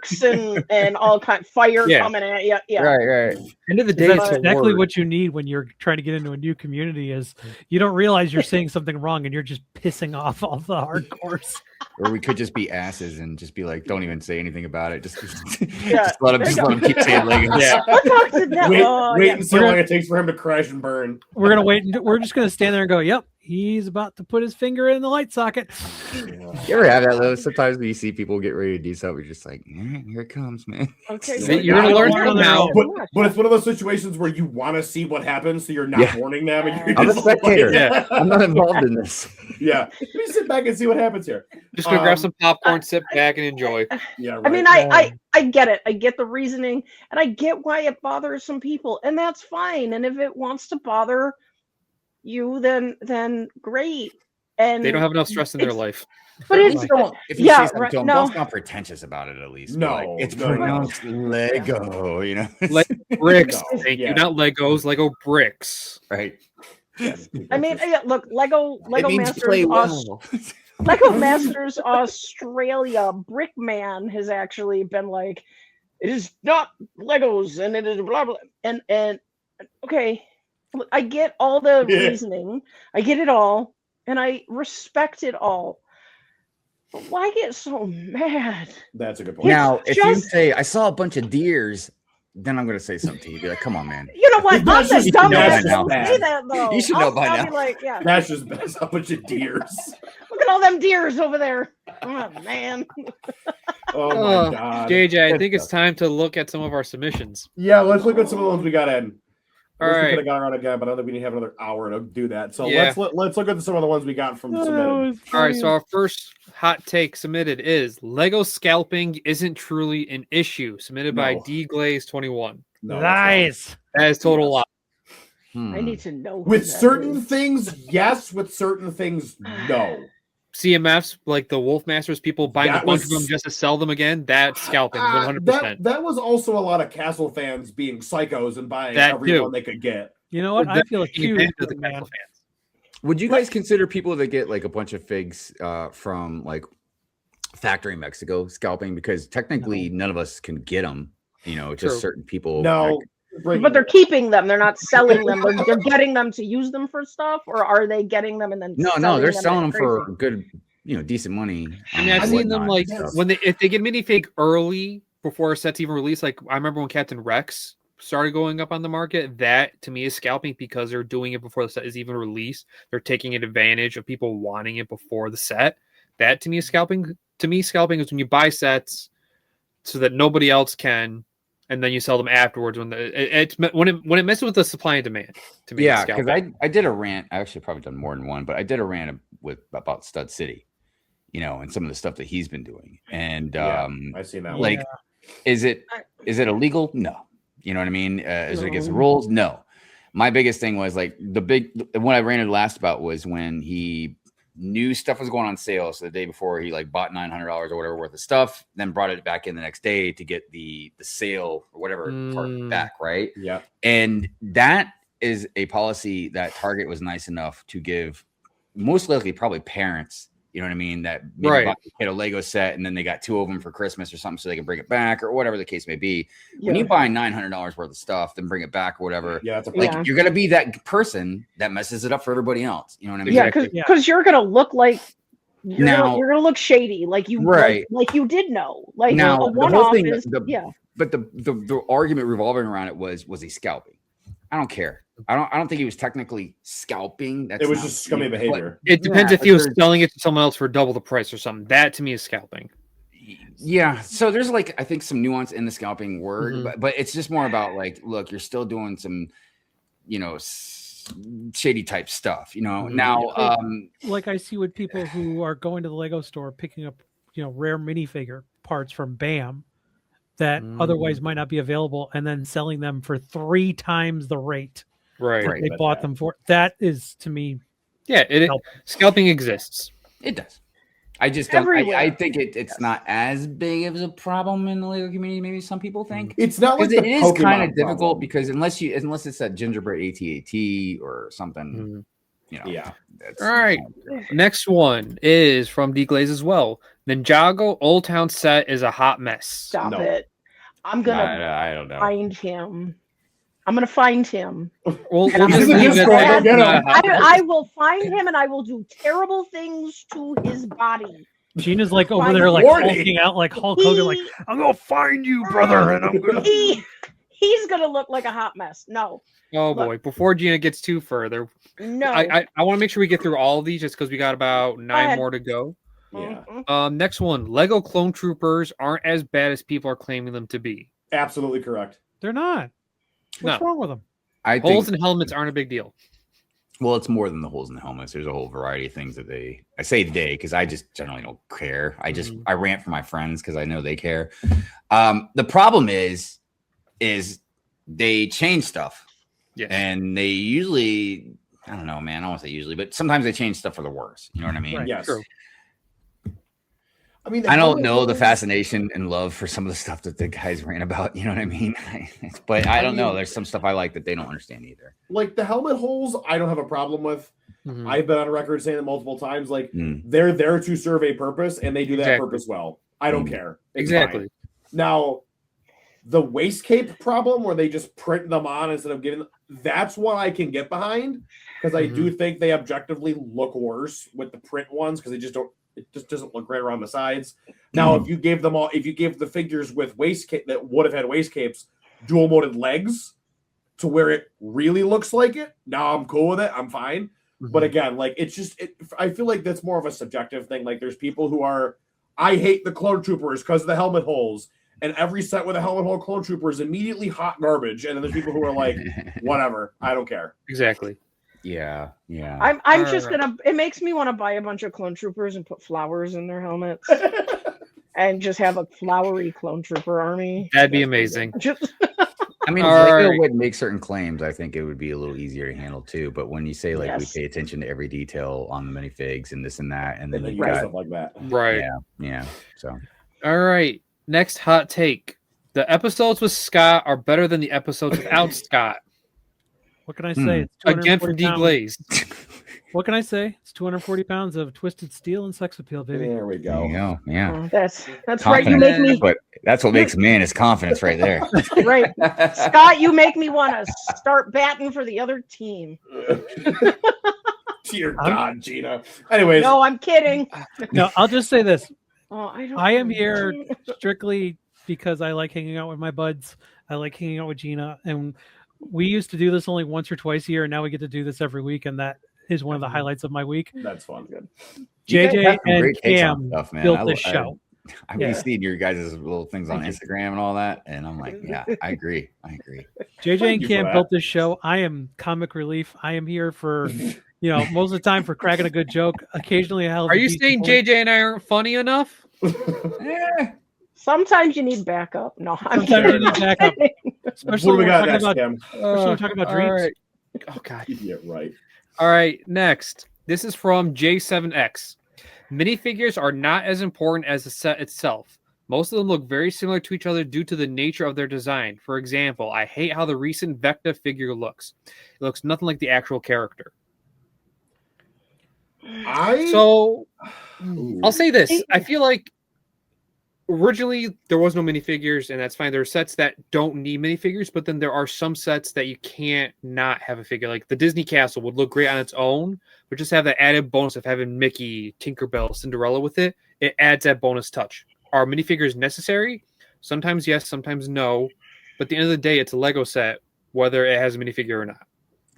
pitchforks and all kind fire Yeah. coming at you. Yeah. Right. End of the day, That's it's a exactly word. what you need when you're trying to get into a new community. Is you don't realize you're saying something wrong and you're just pissing off all the hardcores. Or we could just be asses and just be like, don't even say anything about it. Just Yeah. just let them keep saying Legos. Yeah. Let's talk to them. Wait, Oh, wait yeah. and see how long it takes for him to crash and burn. We're gonna wait and we're just gonna stand there and go, "Yep, he's about to put his finger in the light socket." You ever have that though? Sometimes when you see people get ready to do something, you're just like, here it comes, man. Okay, Yeah, so you're gonna learn from now. But it's one of those situations where you want to see what happens, so you're not Yeah. warning them. And you're I'm a just like- spectator. Yeah. I'm not involved in this. Yeah, we sit back and see what happens here. Just gonna grab Um, some popcorn, sit back, and enjoy. Yeah, right. I mean, I get it. I get the reasoning, and I get why it bothers some people, and that's fine. And if it wants to bother you, then great. And They don't have enough stress in their it's- life. But it's If you yeah, say something right, to them, no. don't sound pretentious about it. At least, Be like, No, it's no, pronounced Lego. You know, Bricks. No, Thank yeah. you. Not Legos, Lego bricks. right? I mean, yeah, look, Lego It means Masters, play well. Lego Masters Australia Brickman has actually been like, it is not Legos, and it is blah blah. And okay, look, I get all the Yeah. reasoning, I get it all, and I respect it all. But why get so mad? That's a good point. Now, if you just- say I saw a bunch of deers, then I'm gonna say something to you. Be like, come on, man. You know what? I'm That's the just- dumbass that's that will just say bad. that though. You should know by I'll now. be like, yeah, That's just that's a bunch of deers. look at all them deers over there. Oh man. Oh Oh, my god. JJ, I Good think it's stuff. time to look at some of our submissions. Yeah, let's look at some of the ones we got in. All We right. could have gone around again, but I don't think we need to have another hour to do that. So Yeah. let's look at some of the ones we got from submitted. All right, so our first hot take submitted is Lego scalping isn't truly an issue, submitted by No. DGlaze21. No, that's Nice. That is total lie. I need to know. wrong. who With that certain is. things, yes. With certain things, no. CMFs, like the Wolf Masters, people buying That a bunch was- of them just to sell them again, that's scalping 100%. That was also a lot of Castle fans being psychos and buying That everyone too. they could get. You know what? I feel Taking accused, advantage of the man. Castle fans. Would you guys consider people that get like a bunch of figs from like factory in Mexico scalping? Because technically none of us can get them. You know, just True. certain people. No, But they're keeping them. They're not selling them. They're getting them to use them for stuff, or are they getting them and then No, they're selling at them for crazy? good, decent money. I mean, I've seen them like Yes. when if they get minifig early before a set's even released. Like I remember when Captain Rex started going up on the market. That to me is scalping because they're doing it before the set is even released. They're taking advantage of people wanting it before the set. That to me is scalping. To me, scalping is when you buy sets so that nobody else can, and then you sell them afterwards when when it messes with the supply and demand. To me, Yeah, it's because scalping. I did a rant. I actually probably done more than one, but I did a rant about Stud City, and some of the stuff that he's been doing. And Yeah, I've seen that. like, is it illegal? No. You know what I mean? Is it against the rules? No. My biggest thing was like what I ranted last about was when he knew stuff was going on sale. So the day before he like bought $900 or whatever worth of stuff, then brought it back in the next day to get the sale or whatever part back. Right. Yeah. And that is a policy that Target was nice enough to give most likely probably parents, you know what I mean? That maybe bought the kid a Lego set and then they got 2 of them for Christmas or something so they can bring it back or whatever the case may be. When you buy $900 worth of stuff, then bring it back or whatever. Yeah, that's a Like you're going to be that person that messes it up for everybody else. You know what I mean? Yeah, because you're gonna look like you're gonna look shady, like you like you did know. Like now, a the one-off whole thing, is but the argument revolving around it was he scalping? I don't care. I don't think he was technically scalping. It was just scummy behavior. It depends if he was selling it to someone else for double the price or something. That to me is scalping. Yeah. So there's like I think some nuance in the scalping word, but it's just more about like, look, you're still doing some, shady type stuff. Now, like I see with people who are going to the Lego store picking up, rare minifigure parts from BAM that otherwise might not be available, and then selling them for 3 times the rate. Right. They bought them for. That is to me. Yeah, scalping exists. It does. I just don't. I think it's not as big of a problem in the Lego community. Maybe some people think it's not like it is kind of difficult because unless it's that gingerbread AT-AT or something, Yeah. All right. Next one is from D-Glaze as well. Ninjago Old Town set is a hot mess. Stop it. I'm gonna. I don't know. Find him. I'm gonna find him. Well, I will find him and I will do terrible things to his body. Gina's like over there, like hulking out like Hulk Hogan, like I'm gonna find you, brother, and I'm gonna. He's gonna look like a hot mess. No. Oh boy! Before Gina gets too further, no, I want to make sure we get through all of these just because we got about 9 more to go. Yeah. Next one: Lego Clone Troopers aren't as bad as people are claiming them to be. Absolutely correct. They're not. What's wrong with them? Holes in helmets aren't a big deal. Well, it's more than the holes in the helmets. There's a whole variety of things that I say today because I just generally don't care. I rant for my friends because I know they care. The problem is they change stuff. Yes. And they usually I don't know, man. I don't want to say usually, but sometimes they change stuff for the worse. You know what I mean? Right. Yes. True. I mean, I don't know the fascination and love for some of the stuff that the guys ran about. You know what I mean? But I don't know. There's some stuff I like that they don't understand either. Like the helmet holes, I don't have a problem with. Mhm. I've been on record saying it multiple times. Like they're there to serve a purpose, and they do that purpose well. I don't care. It's Exactly. fine. Now, the waist cape problem, where they just print them on instead of giving, that's what I can get behind, because I do think they objectively look worse with the print ones, because they just don't. It just doesn't look great around the sides. Now, if you gave the figures with waist cape that would have had waist capes, dual molded legs, to where it really looks like it, now I'm cool with it. I'm fine. But again, like I feel like that's more of a subjective thing. Like there's people who are, I hate the clone troopers because of the helmet holes, and every set with a helmet hole clone trooper is immediately hot garbage. And then there's people who are like, whatever, I don't care. Exactly. Yeah. I'm just gonna. It makes me want to buy a bunch of clone troopers and put flowers in their helmets, and just have a flowery clone trooper army. That'd be amazing. I mean, if Lego would make certain claims, I think it would be a little easier to handle too. But when you say like we pay attention to every detail on the minifigs and this and that, and then you got stuff like that, right? Yeah. So, all right. Next hot take: the episodes with Scott are better than the episodes without Scott. What can I say? It's Again from D Glaze. What can I say? It's 240 pounds of twisted steel and sex appeal, baby. There we go. There you go. Yeah. That's right. You make me. But that's what makes a man is confidence right there. Right. Scott, you make me want to start batting for the other team. Dear God, Gina. Anyways. No, I'm kidding. No, I'll just say this. I am here strictly because I like hanging out with my buds. I like hanging out with Gina. And we used to do this only once or twice a year, and now we get to do this every week, and that is one of the highlights of my week. That's fun. Good. JJ and Cam built this show. I've been seeing your guys' little things on Instagram and all that, and I'm like, yeah, I agree. JJ and Cam built this show. I am comic relief. I am here for, most of the time for cracking a good joke. Occasionally, Are you saying JJ and I aren't funny enough? Sometimes you need backup. No, I'm Sometimes you need backup. Especially when we're talking about dreams. Right. Oh, God. Yeah, right. All right, next. This is from J7X. Minifigures are not as important as the set itself. Most of them look very similar to each other due to the nature of their design. For example, I hate how the recent Vecta figure looks. It looks nothing like the actual character. I'll say this. I feel like originally there was no minifigures, and that's fine. There are sets that don't need minifigures, but then there are some sets that you can't not have a figure. Like the Disney Castle would look great on its own, but just have that added bonus of having Mickey, Tinkerbell, Cinderella with it. It adds that bonus touch. Are minifigures necessary? Sometimes yes, sometimes no. But at the end of the day, it's a Lego set, whether it has a minifigure or not.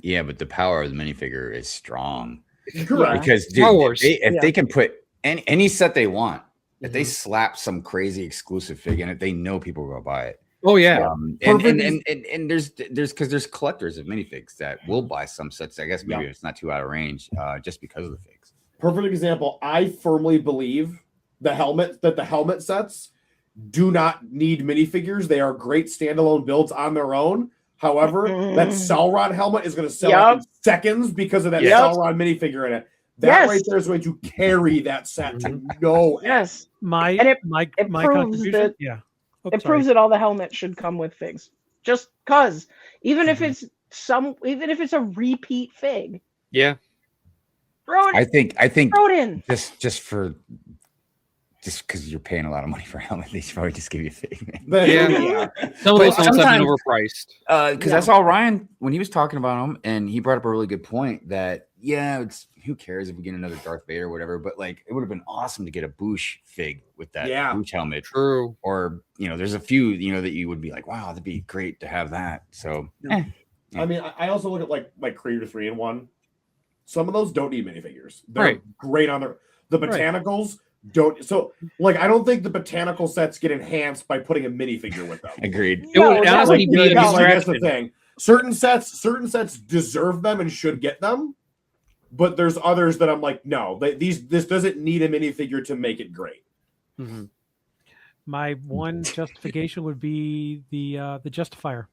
Yeah, but the power of the minifigure is strong. Correct. Because dude, if they can put any set they want, if they slap some crazy exclusive fig in it, they know people will buy it. Oh yeah, and there's collectors of minifigs that will buy some sets. I guess maybe it's not too out of range, just because of the figs. Perfect example. I firmly believe the helmet sets do not need minifigures. They are great standalone builds on their own. However, that Sauron helmet is going to sell out in seconds because of that Sauron minifigure in it. That right there is going to carry that set to no end. Yes. My contribution. It proves that all the helmets should come with figs. Just cause. Even if it's a repeat fig. Yeah. Throw it. I think throw it in. Just because you're paying a lot of money for a helmet, they should probably just give you a fig. Yeah. Some of those helmets have been overpriced. Because I saw Ryan when he was talking about them, and he brought up a really good point that who cares if we get another Darth Vader or whatever, but like it would have been awesome to get a Boosh fig with that Boosh helmet. True. Or there's a few that you would be like, wow, that'd be great to have that. So I mean, I also look at like Creator 3-in-1. Some of those don't need minifigures. They're great on the botanicals. Don't I don't think the botanical sets get enhanced by putting a minifigure with them. Agreed. It would honestly be a distraction. That's the thing. Certain sets deserve them and should get them, but there's others that I'm like, no, this doesn't need a minifigure to make it great. Mm-hmm. My one justification would be the Justifier.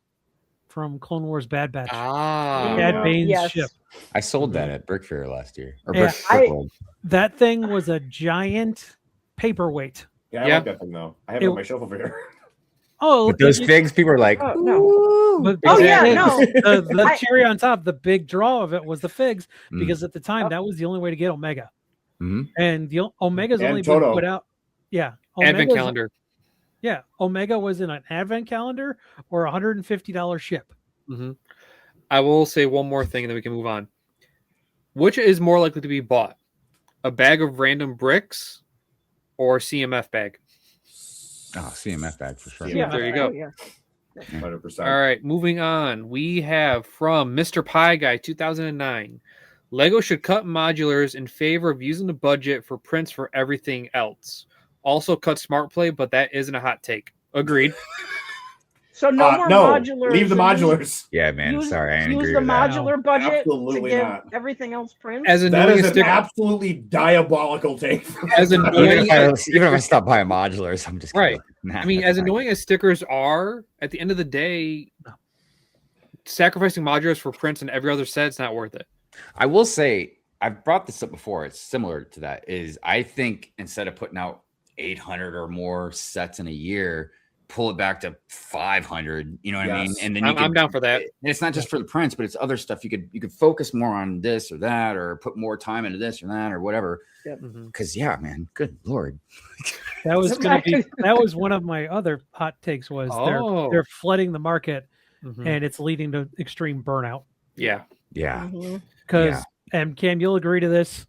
from Clone Wars Bad Batch. Ah, Cad Bane's Yes. ship. I sold that at Brick Fair last year. Or Yeah, Brick World. That thing was a giant paperweight. Yeah, I Yeah. like that thing though. I have it on my shelf over here. Oh, But those figs, people are like, Oh, no. But Oh, yeah, figs, no. the cherry on top, the big draw of it was the figs, Mm. because at the time that was the only way to get Omega. Mhm. And the Omega's And only Toto. been put out. Yeah. advent Omega's- calendar. Yeah. Omega was in an advent calendar or a $150 ship. Hmm. I will say one more thing, and then we can move on. Which is more likely to be bought? A bag of random bricks or CMF bag? oh, CMF bag for sure. Yeah. There you go. Oh, yeah. 100%. All right, moving on. We have from Mr. Pie Guy 2009. Lego should cut modulars in favor of using the budget for prints for everything else. Also cut smart play, but that isn't a hot take. Agreed. So no more no, modulars. leave the modulars. Yeah, man. Use, Sorry, I didn't use agree the with that. modular budget Absolutely to give not. everything else prints. As That annoying is as an sticker, absolutely diabolical take. as Even annoying if I stop buying modulars, I'm just gonna Right. be like, nah, I mean, that's as fine. annoying as stickers are, at the end of the day, sacrificing modulars for prints and every other set's not worth it. I will say, I've brought this up before. It's similar to that. Is I think instead of putting out 800 or more sets in a year, pull it back to 500. You know what I mean? Yes. And then I'm down for that. And it's not just for the prints, but it's other stuff. You could focus more on this or that, or put more time into this or that, or whatever. Mhm. Because yeah, man, good lord. That was going to be, that was one of my other hot takes was Oh. they're flooding the market Mhm. and it's leading to extreme burnout. Yeah. Yeah. Mhm. Because, and Cam, you'll agree to this,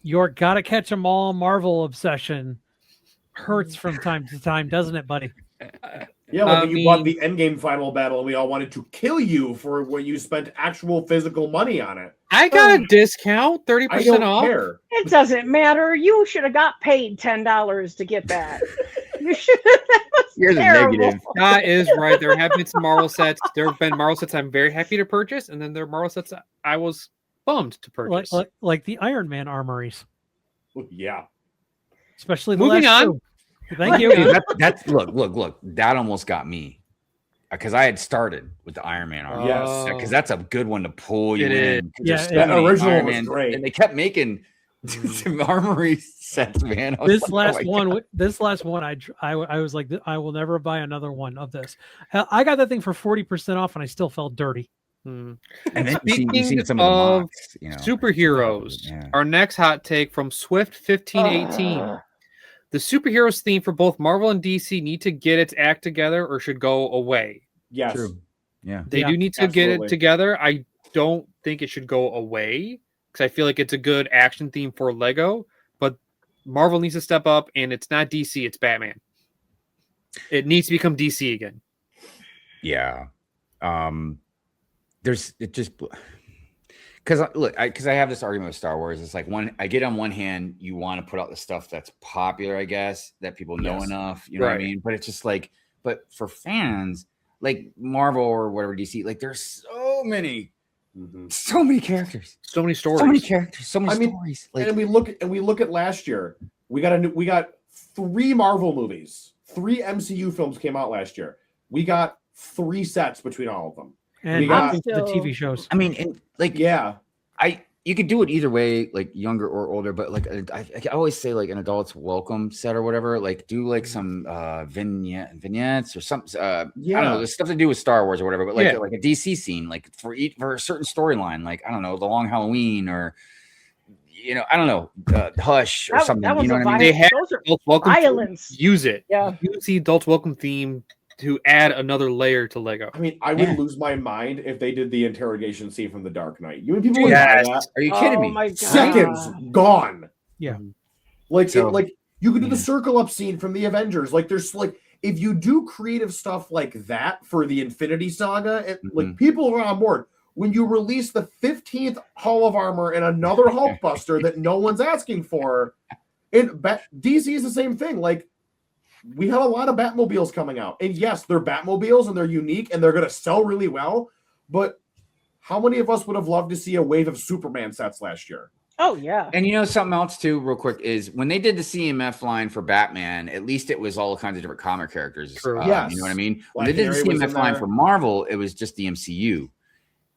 your gotta catch 'em all Marvel obsession hurts from time to time, doesn't it, buddy? Yeah, like I when you bought mean- the Endgame final battle, and we all wanted to kill you for when you spent actual physical money on it. I got a discount, 30% I don't off. care. It doesn't matter. You should have got paid $10 to get that. You should. That was You're the terrible. negative. That is right. There have been some Marvel sets. There have been Marvel sets I'm very happy to purchase, and then there are Marvel sets I was bummed to purchase. Like the Iron Man armories, Yeah. especially the Moving last on. two. Thank you. Dude, that's look. That almost got me because I had started with the Iron Man armor. Yes. Because that's a good one to pull you It in. is. 'Cause there's Yeah, so that many original Iron was Man- great. and they kept making some armory sets, man. I was This like, oh last my one, God. I was like, I will never buy another one of this. Hell, I got that thing for 40% off, and I still felt dirty. Hmm. And then you've Speaking seen some of the of mocks, you know. Superheroes. Yeah. Our next hot take from Swift 1518. The superheroes theme for both Marvel and DC need to get its act together or should go away. Yes. True. Yeah. They Yeah, do need to get absolutely. it together. I don't think it should go away because I feel like it's a good action theme for Lego, but Marvel needs to step up, and it's not DC, it's Batman. It needs to become DC again. Yeah. There's it just because look, because I have this argument with Star Wars. It's like I get on one hand, you want to put out the stuff that's popular, I guess, that people know Yes. enough, you know what I Right. mean? But it's just like, but for fans, like Marvel or whatever DC, like there's so many characters, So many stories. so many characters, so many I mean, stories. Like, And we look at last year. We got 3 Marvel movies. 3 MCU films came out last year. We got 3 sets between all of them. And We got- the TV shows. I mean, and like, Yeah. you could do it either way, like younger or older, but like I always say like an adult's welcome set or whatever, like do like some vignettes or some I don't know, there's stuff to do with Star Wars or whatever, but like Yeah. like a DC scene, like for a certain storyline, like I don't know, the Long Halloween or you know, I don't know, Hush or something. That was You know a what I mean? They violence. have Those are Adult Welcome theme. violence. Use it. Yeah. Use the Adult Welcome theme to add another layer to Lego. I mean, I would Yeah. lose my mind if they did the interrogation scene from The Dark Knight. You mean people would Yes. buy that? Are you kidding Oh me? my God. Seconds gone. Yeah. Like So- like you could do the Yeah. circle up scene from the Avengers. Like there's like if you do creative stuff like that for the Infinity Saga, like people are on board. When you release the 15th Hall of Armor and another Hulkbuster that no one's asking for, DC is the same thing. Like we have a lot of Batmobiles coming out, and yes, they're Batmobiles and they're unique and they're going to sell really well. But how many of us would have loved to see a wave of Superman sets last year? Oh yeah. And you know something else too, real quick, is when they did the CMF line for Batman, at least it was all kinds of different comic characters. True. Yes. You know what I mean? When Black they did the Canary was CMF in line there. for Marvel, it was just the MCU,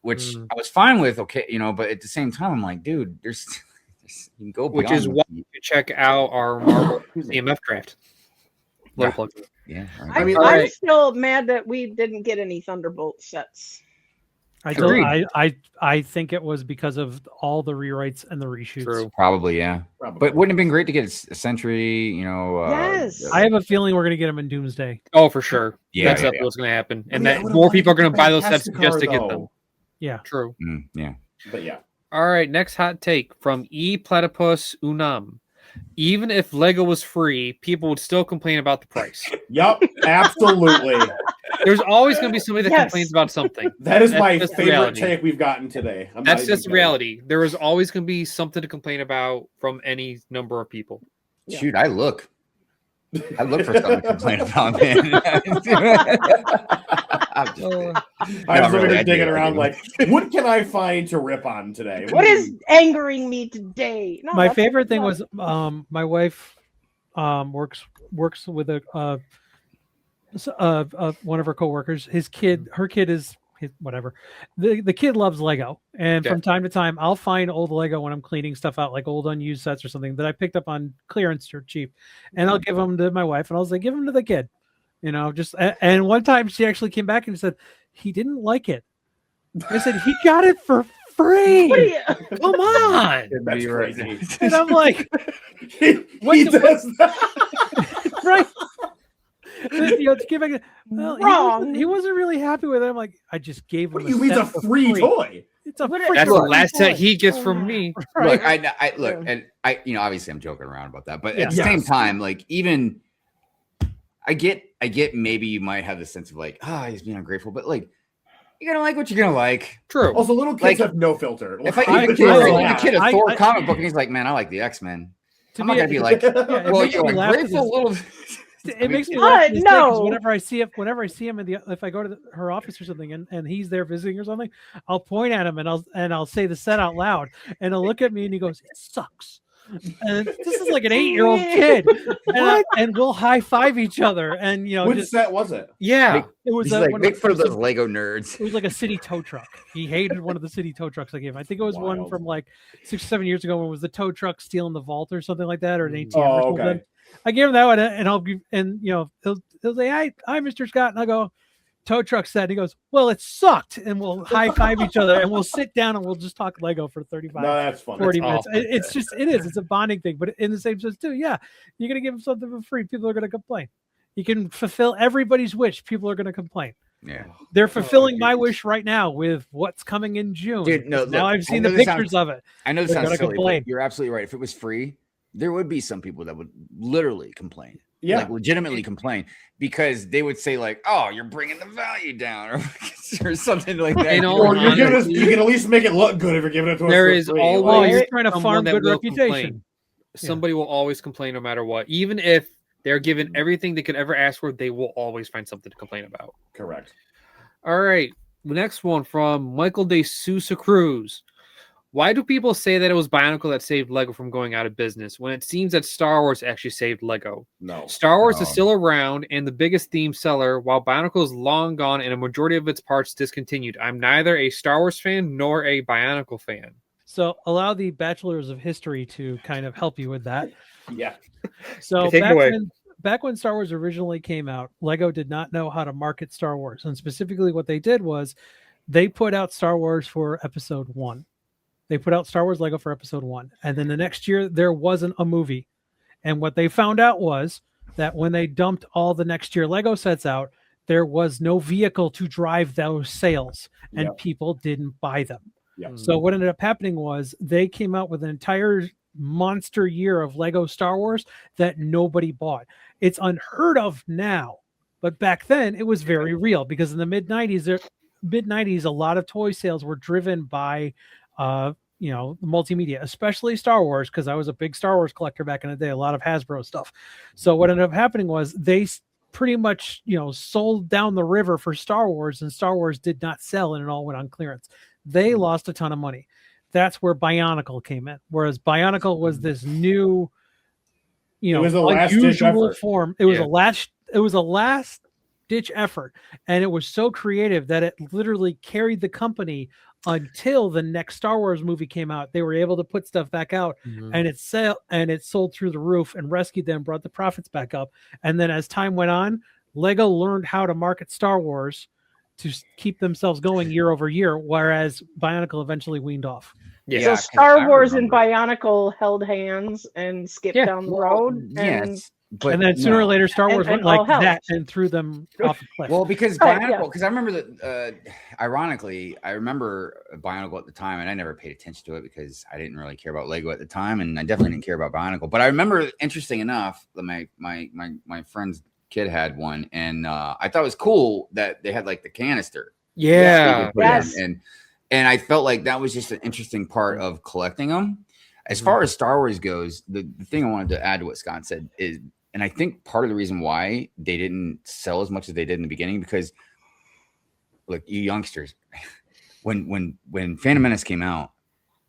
which I was fine with. Okay, you know, but at the same time, I'm like, dude, there's you can go Which beyond is why the- you can check out our Marvel CMF draft. Little plug. Yeah, right. I mean, All I'm right. still mad that we didn't get any Thunderbolt sets. Agreed. I think it was because of all the rewrites and the reshoots. True. Probably, yeah. Probably. But wouldn't it have been great to get a Sentry, you know? Yes. I have a feeling we're gonna get them in Doomsday. Oh, for sure. Yeah, That's yeah, definitely what's going to happen, and I mean, I that would've more wanted people are to going to buy those sets Fantastic just to Car, get them. though. Yeah. True. Yeah. But yeah. All right, next hot take from E Platypus Unam. Even if Lego was free, people would still complain about the price. Yep, absolutely. There's always going to be somebody that Yes. complains about something. That is That's my just favorite reality. take we've gotten today. I'm That's not just even the reality. There is always going to be something to complain about from any number of people. Yeah. Shoot, I look for something to complain about, man. I'm just kidding. I was No, really, literally I do, digging I around do. like, what can I find to rip on today? What is angering me today? No, My that's favorite thing not- was my wife works with one of her coworkers. Her kid is whatever. The kid loves Lego, and from time to time, I'll find old Lego when I'm cleaning stuff out, like old unused sets or something that I picked up on clearance or cheap, and I'll give them to my wife, and I'll say, give them to the kid, you know. And one time she actually came back and said he didn't like it. I said he got it for free. What are you- Come on. That's Be right. crazy. And I'm like, he does that. right. You know, to give back, well, Wrong. he wasn't really happy with it. I'm like, I just gave him. What do you mean it's a set for free toy? It's a What freaking That's the Look, last set toy. he gets from me. Right. Look, I look, and I, you know, obviously I'm joking around about that, but at the Yeah. same time, like, even I get maybe you might have the sense of like, he's being ungrateful, but like, you're gonna like what you're gonna like. True. Also, little kids Like, have no filter. If I I- give a I- kid a I- Thor I- comic book and he's like, man, I like the X-Men. To I'm not be- gonna be like, Yeah, it well, makes you're me a laugh to grateful this- little. It makes me Uh, laugh to this day, 'cause no. whenever I see him in the, if I go to her office or something and he's there visiting or something, I'll point at him and I'll say the set out loud, and he'll look at me and he goes, "It sucks." And this is like an 8-year-old kid, and we'll high five each other, and you know, Which just, set was it? Yeah. it was He's a, like, one make of fun of the- those Lego nerds. It was like a city tow truck. He hated one of the city tow trucks I gave him. I think it was one Wild. from like 6 or 7 years ago when it was the tow truck stealing the vault or something like that, or an ATM or Oh, something. okay. I gave him that one, and I'll give, and you know, he'll say, "Hi, Mr. Scott," and I'll go, "Tow truck set." And he goes, "Well, it sucked," and we'll high five each other, and we'll sit down and we'll just talk Lego for 35, No, that's fun. 40 That's minutes. awesome. It's a bonding thing, but in the same sense too. Yeah, you're gonna give them something for free, people are gonna complain. You can fulfill everybody's wish, people are gonna complain. Yeah. They're fulfilling my wish right now with what's coming in June. Dude, no, now look, I've I seen know the this pictures of it. I know this They're sounds gonna silly, complain. but you're absolutely right. If it was free, there would be some people that would literally complain. Yeah. Like legitimately complain because they would say like, "Oh, you're bringing the value down," or something like that. In all Or you're giving us, honesty, you can at least make it look good if you're giving it to us. There for is free. Oh, always you're trying to someone farm that good will reputation. complain. Somebody will always complain no matter what. Even if they're given everything they could ever ask for, they will always find something to complain about. Correct. All right. The next one from Michael de Sousa Cruz. Why do people say that it was Bionicle that saved Lego from going out of business when it seems that Star Wars actually saved Lego? No. Star Wars No. is still around and the biggest theme seller, while Bionicle is long gone and a majority of its parts discontinued. I'm neither a Star Wars fan nor a Bionicle fan. So allow the bachelors of history to kind of help you with that. Yeah. So Take it away. back when Star Wars originally came out, Lego did not know how to market Star Wars. And specifically what they did was they put out Star Wars for episode 1. They put out Star Wars Lego for episode 1. And then the next year there wasn't a movie. And what they found out was that when they dumped all the next year Lego sets out, there was no vehicle to drive those sales and Yep. people didn't buy them. Yep. So what ended up happening was they came out with an entire monster year of Lego Star Wars that nobody bought. It's unheard of now, but back then it was very real because in the mid 90s, a lot of toy sales were driven by, multimedia, especially Star Wars, because I was a big Star Wars collector back in the day, a lot of Hasbro stuff. So what ended up happening was they pretty much, sold down the river for Star Wars, and Star Wars did not sell and it all went on clearance. They lost a ton of money. that's where Bionicle came in. Whereas Bionicle was this new, It was a last-ditch unusual effort. form. It was a last ditch effort, and it was so creative that it literally carried the company until the next Star Wars movie came out. They were able to put stuff back out, and it sold through the roof and rescued them, brought the profits back up. And then as time went on, Lego learned how to market Star Wars to keep themselves going year over year, whereas Bionicle eventually weaned off. So Star Wars and Bionicle held hands and skipped down the road. Yes. And then sooner or later, Star Wars went like that helped. and threw them off a cliff. Well, because Bionicle, because I remember that, ironically, I remember Bionicle at the time, and I never paid attention to it because I didn't really care about Lego at the time, and I definitely didn't care about Bionicle. But I remember, interesting enough, that my friend's kid had one, and I thought it was cool that they had like the canister. Yeah. Yes. And I felt like that was just an interesting part of collecting them. As far as Star Wars goes, the thing I wanted to add to what Scott said is, and I think part of the reason why they didn't sell as much as they did in the beginning, because look, you youngsters, when Phantom Menace came out,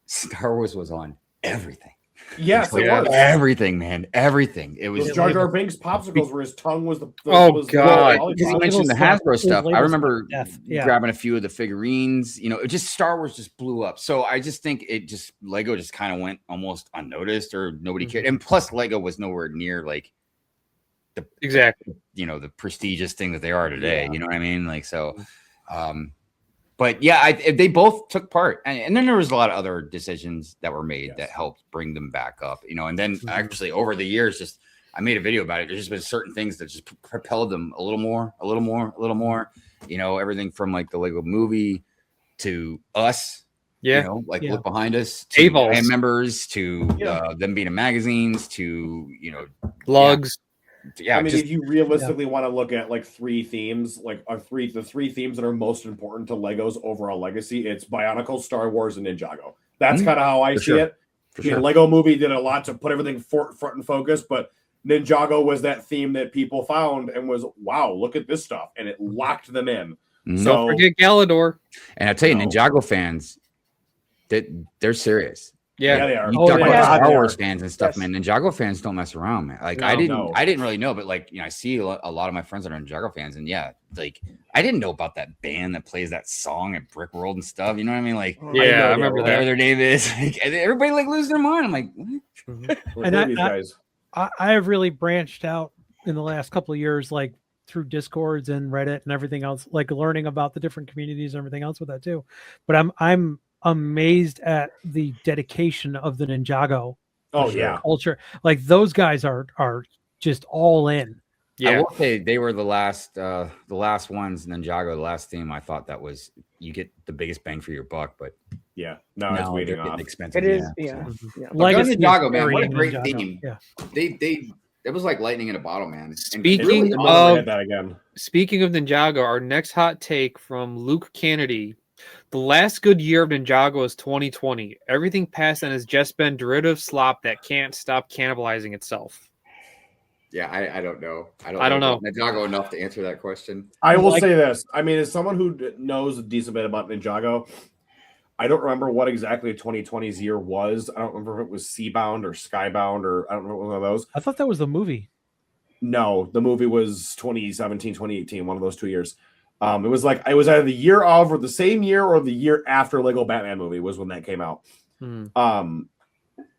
Star Wars was on everything. Yes, it was. Everything, man. Everything. It was Jar Jar Binks popsicles where his tongue was the God. Because you mentioned the Hasbro stuff. I remember Yeah. grabbing a few of the figurines. It just Star Wars just blew up. So I just think Lego just kind of went almost unnoticed, or nobody cared. And plus, Lego was nowhere near like the the prestigious thing that they are today. You know what I mean? Like, so but yeah, they both took part, and then there was a lot of other decisions that were made that helped bring them back up, and then actually over the years, I made a video about it. There's just been certain things that just propelled them a little more, everything from like the Lego movie to us, look behind us, to band members, to them being in magazines, to, lugs. Yeah, I mean, if you realistically want to look at like three themes, like the three themes that are most important to Lego's overall legacy, it's Bionicle, Star Wars, and Ninjago. That's kind of how I see it. Lego Movie did a lot to put everything front and focus, but Ninjago was that theme that people found and was, wow, look at this stuff, and it locked them in. So, don't forget Galador. And I tell you, Ninjago fans, they're serious. Yeah, they are. You talk about Star Wars fans and stuff, man. Ninjago fans don't mess around, man. Like I didn't really know, but like I see a lot of my friends that are Ninjago fans, and like I didn't know about that band that plays that song at Brick World and stuff. You know what I mean? Like, I remember whatever that. their name is. Like, everybody like loses their mind. I'm like, what? And I have really branched out in the last couple of years, like through Discords and Reddit and everything else, like learning about the different communities and everything else with that too. But I'm amazed at the dedication of the Ninjago culture. Like those guys are just all in. I will say they were the last ones, Ninjago, the last theme. I thought that was, you get the biggest bang for your buck, but now it's waiting off. Expensive. It is, Like Ninjago, man, what a great Ninjago. theme. Yeah. They it was like lightning in a bottle, man. Speaking of Ninjago, our next hot take from Luke Kennedy. The last good year of Ninjago is 2020. Everything past then has just been derivative slop that can't stop cannibalizing itself. Yeah, I don't know. I don't know Ninjago enough to answer that question. I will say this. I mean, as someone who knows a decent bit about Ninjago, I don't remember what exactly 2020's year was. I don't remember if it was Seabound or Skybound, or I don't remember one of those. I thought that was the movie. No, the movie was 2017, 2018, one of those 2 years. It was either the year of, or the same year, or the year after Lego Batman movie was when that came out.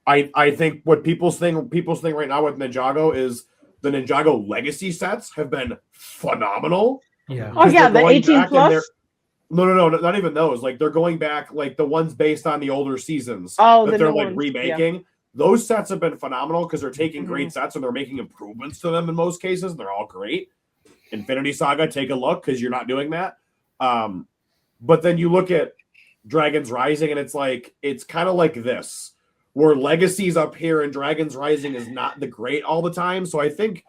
I think what people's thing right now with Ninjago is the Ninjago legacy sets have been phenomenal. Yeah. Oh yeah, the 18 plus. No, not even those. Like they're going back, like the ones based on the older seasons. Oh, that they're like ones. remaking. Yeah. Those sets have been phenomenal because they're taking great sets and they're making improvements to them in most cases. And they're all great. Infinity Saga, take a look because you're not doing that. But then you look at Dragons Rising and it's kind of like this, where Legacy's up here and Dragons Rising is not the great all the time. So I think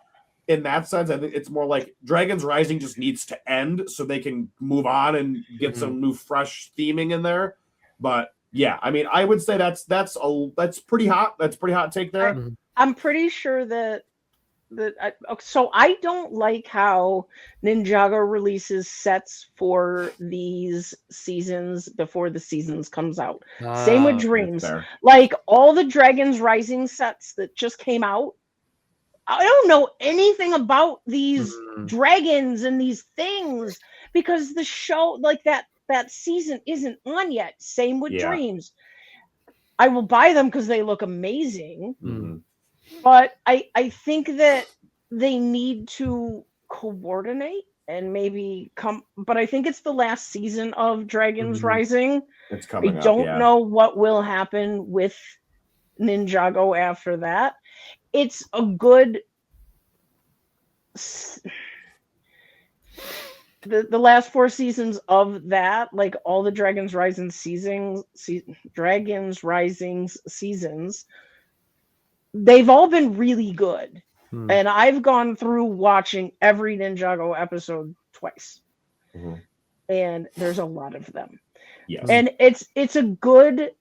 in that sense, I think it's more like Dragons Rising just needs to end so they can move on and get some new fresh theming in there. But yeah, I mean, I would say that's pretty hot. That's pretty hot take there. I'm pretty sure that So I don't like how Ninjago releases sets for these seasons before the seasons comes out. Same with Dreams. Like all the Dragons Rising sets that just came out. I don't know anything about these dragons and these things because the show, like that season isn't on yet. Same with Dreams. I will buy them because they look amazing. But I think that they need to coordinate and maybe come. But I think it's the last season of Dragons Rising. It's coming I up, don't know what will happen with Ninjago after that. It's a good. The last 4 seasons of that, like all the Dragons Rising seasons, they've all been really good. And I've gone through watching every Ninjago episode twice. And there's a lot of them. Yes. And it's a good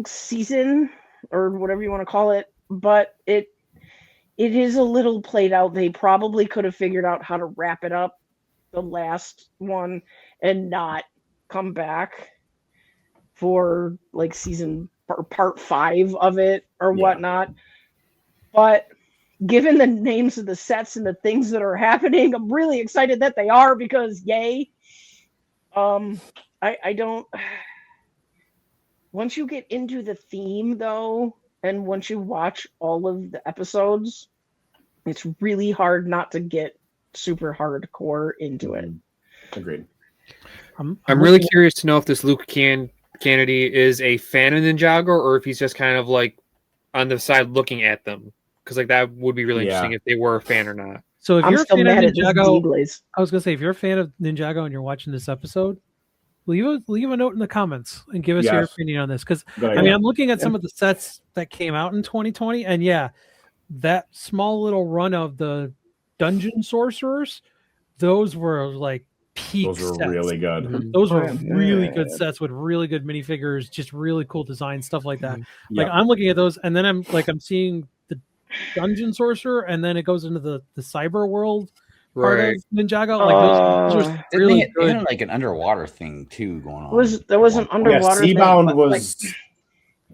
season or whatever you want to call it, but it is a little played out. They probably could have figured out how to wrap it up the last one and not come back for like season or part 5 of it or whatnot. But given the names of the sets and the things that are happening, I'm really excited that they are because yay. I don't. Once you get into the theme though, and once you watch all of the episodes, it's really hard not to get super hardcore into it. Agreed. I'm really curious to know if this Luke Kennedy is a fan of Ninjago or if he's just kind of like on the side looking at them. Because like that would be really interesting if they were a fan or not. So if I'm you're a still fan of mad at this Ninjago, D-Blaze. I was gonna say if you're a fan of Ninjago and you're watching this episode, leave a note in the comments and give us your opinion on this. Because I mean, I'm looking at some of the sets that came out in 2020, and that small little run of the Dungeon Sorcerers, those were like peak. Those were sets. really good. Those were really good sets with really good minifigures, just really cool design stuff like that. Like I'm looking at those, and then I'm seeing the Dungeon Sorcerer, and then it goes into the cyber world part of Ninjago. Like those are really good. They had like an underwater thing too going on. There was an underwater thing, Seabound but, was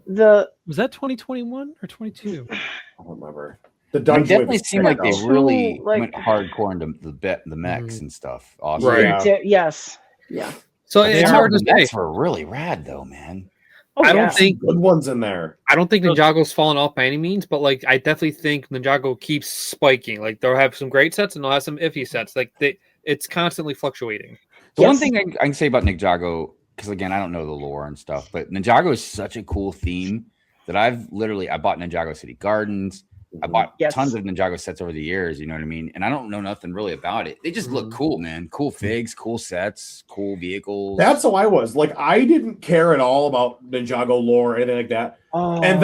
was that 2021 or 22? I don't remember. The dungeon definitely seemed like they really went hardcore into the mechs and stuff. Awesome. Right. Yes. Yeah. So it's hard to say. Mechs were really rad though, man. I don't think good ones in there. I don't think Ninjago's fallen off by any means, but like I definitely think Ninjago keeps spiking. Like they'll have some great sets and they'll have some iffy sets. Like it's constantly fluctuating. The one thing I can say about Ninjago, because again I don't know the lore and stuff, but Ninjago is such a cool theme that I bought Ninjago City Gardens. I bought tons of Ninjago sets over the years, you know what I mean? And I don't know nothing really about it. They just look cool, man. Cool figs, cool sets, cool vehicles. That's how I was. Like, I didn't care at all about Ninjago lore or anything like that. And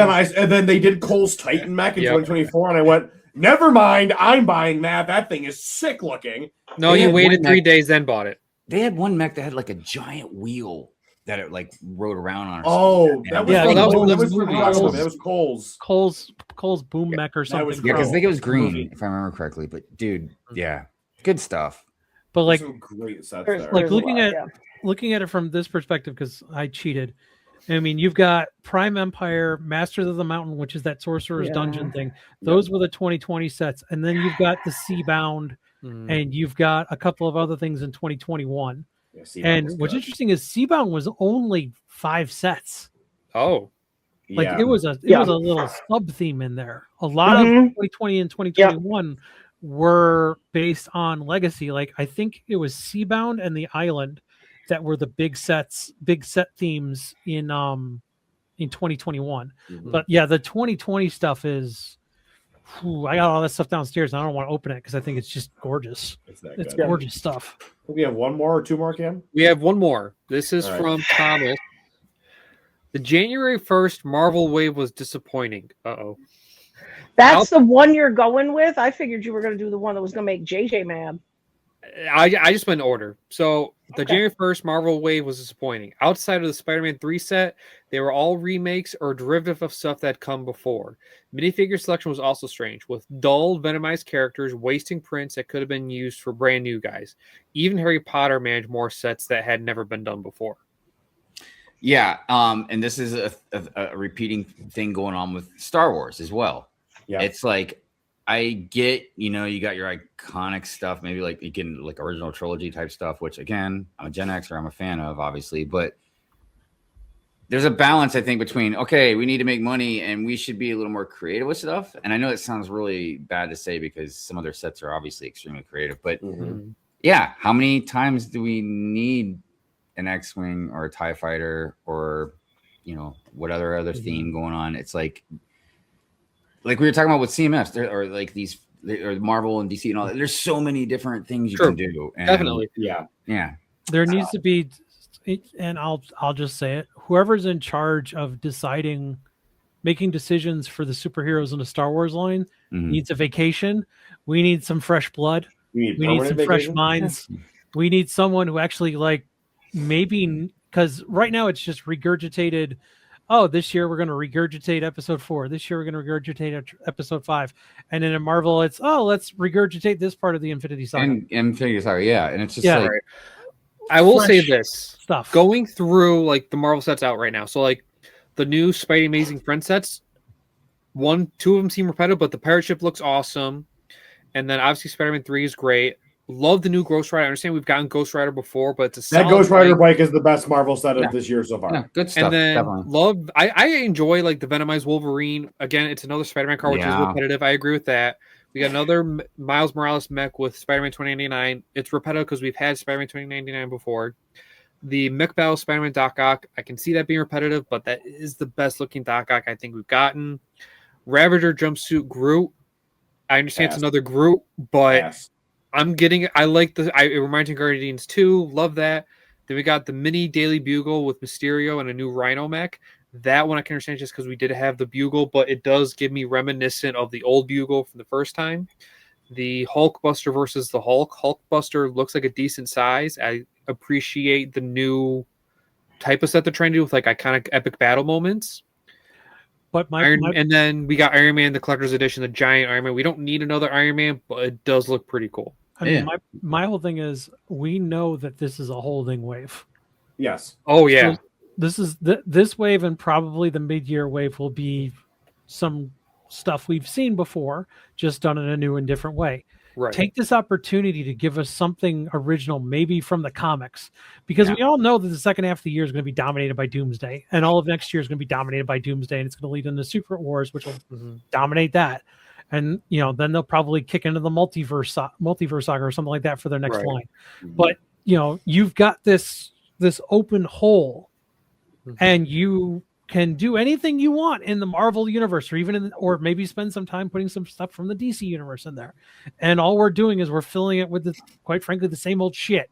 then they did Cole's Titan mech in 2024, and I went, never mind, I'm buying that. That thing is sick looking. No, you waited 3 days, then bought it. They had one mech that had like a giant wheel that it like rode around on. That was Cole's boom mech or something. Yeah, because I think it was green, if I remember correctly. But dude, good stuff. But like, great sets there. Like looking at it from this perspective, because I cheated. I mean, you've got Prime Empire, Masters of the Mountain, which is that Sorcerer's Dungeon thing. Those were the 2020 sets, and then you've got the Seabound, and you've got a couple of other things in 2021. And what's interesting is Seabound was only 5 sets. Oh, like it was a little sub theme in there. A lot of 2020 and 2021 were based on legacy. Like I think it was Seabound and the Island that were the big set themes in 2021. But the 2020 stuff is. I got all that stuff downstairs, and I don't want to open it because I think it's just gorgeous. It's gorgeous stuff. We have one more or two more, Cam? We have one more. This is from Thomas. The January 1st Marvel wave was disappointing. Uh-oh. That's the one you're going with? I figured you were going to do the one that was going to make JJ mad. I just went in order. So the Okay. January 1st Marvel wave was disappointing. Outside of the Spider-Man 3 set, they were all remakes or derivative of stuff that had come before. Minifigure selection was also strange, with dull, venomized characters wasting prints that could have been used for brand new guys. Even Harry Potter managed more sets that had never been done before. Yeah, and this is a repeating thing going on with Star Wars as well. Yeah. It's like I get, you got your iconic stuff, maybe like you can like original trilogy type stuff, which again, I'm a Gen Xer, I'm a fan of, obviously, but there's a balance, I think, between okay, we need to make money and we should be a little more creative with stuff. And I know it sounds really bad to say because some of their sets are obviously extremely creative, but yeah, how many times do we need an X-Wing or a TIE fighter or what other theme going on? It's like we were talking about with CMS or like these or Marvel and DC and all that. There's so many different things you can do. And Definitely. Yeah. There needs to be, and I'll just say it, whoever's in charge of making decisions for the superheroes in the Star Wars line needs a vacation. We need some fresh blood. We need some fresh minds. We need someone who actually maybe, because right now it's just regurgitated. Oh, this year we're going to regurgitate episode 4. This year we're going to regurgitate episode 5. And then in Marvel, it's, let's regurgitate this part of the Infinity Saga. And Infinity Saga, yeah. And it's just like... Right. I will say this. Stuff. Going through the Marvel sets out right now. So the new Spidey Amazing Friends sets, 2 of them seem repetitive, but the pirate ship looks awesome. And then obviously Spider-Man 3 is great. Love the new Ghost Rider. I understand we've gotten Ghost Rider before, but it's that Ghost Rider bike is the best Marvel set of this year so far. Yeah, good stuff. And then definitely. I enjoy the Venomized Wolverine. Again, it's another Spider-Man car, which is repetitive. I agree with that. We got another Miles Morales mech with Spider-Man 2099. It's repetitive because we've had Spider-Man 2099 before. The mech battle Spider-Man Doc Ock, I can see that being repetitive, but that is the best looking Doc Ock I think we've gotten. Ravager jumpsuit Groot. I understand it's another Groot, but it reminds me of Guardians 2. Love that. Then we got the mini Daily Bugle with Mysterio and a new Rhino mech. That one I can understand just because we did have the Bugle, but it does give me reminiscent of the old Bugle from the first time. The Hulkbuster versus the Hulk. Hulkbuster looks like a decent size. I appreciate the new type of set they're trying to do with iconic epic battle moments. But and then we got Iron Man, the collector's edition, the giant Iron Man. We don't need another Iron Man, but it does look pretty cool. I mean, my whole thing is we know that this is a holding wave. Yes. Oh yeah. So this is this wave, and probably the mid-year wave will be some stuff we've seen before, just done in a new and different way. Right. Take this opportunity to give us something original, maybe from the comics, because we all know that the second half of the year is going to be dominated by Doomsday, and all of next year is going to be dominated by Doomsday, and it's going to lead into Secret Wars, which will dominate that. And then they'll probably kick into the multiverse saga or something like that for their next line. But you've got this open hole, and you can do anything you want in the Marvel universe, or maybe spend some time putting some stuff from the DC universe in there. And all we're doing is we're filling it with, quite frankly, the same old shit.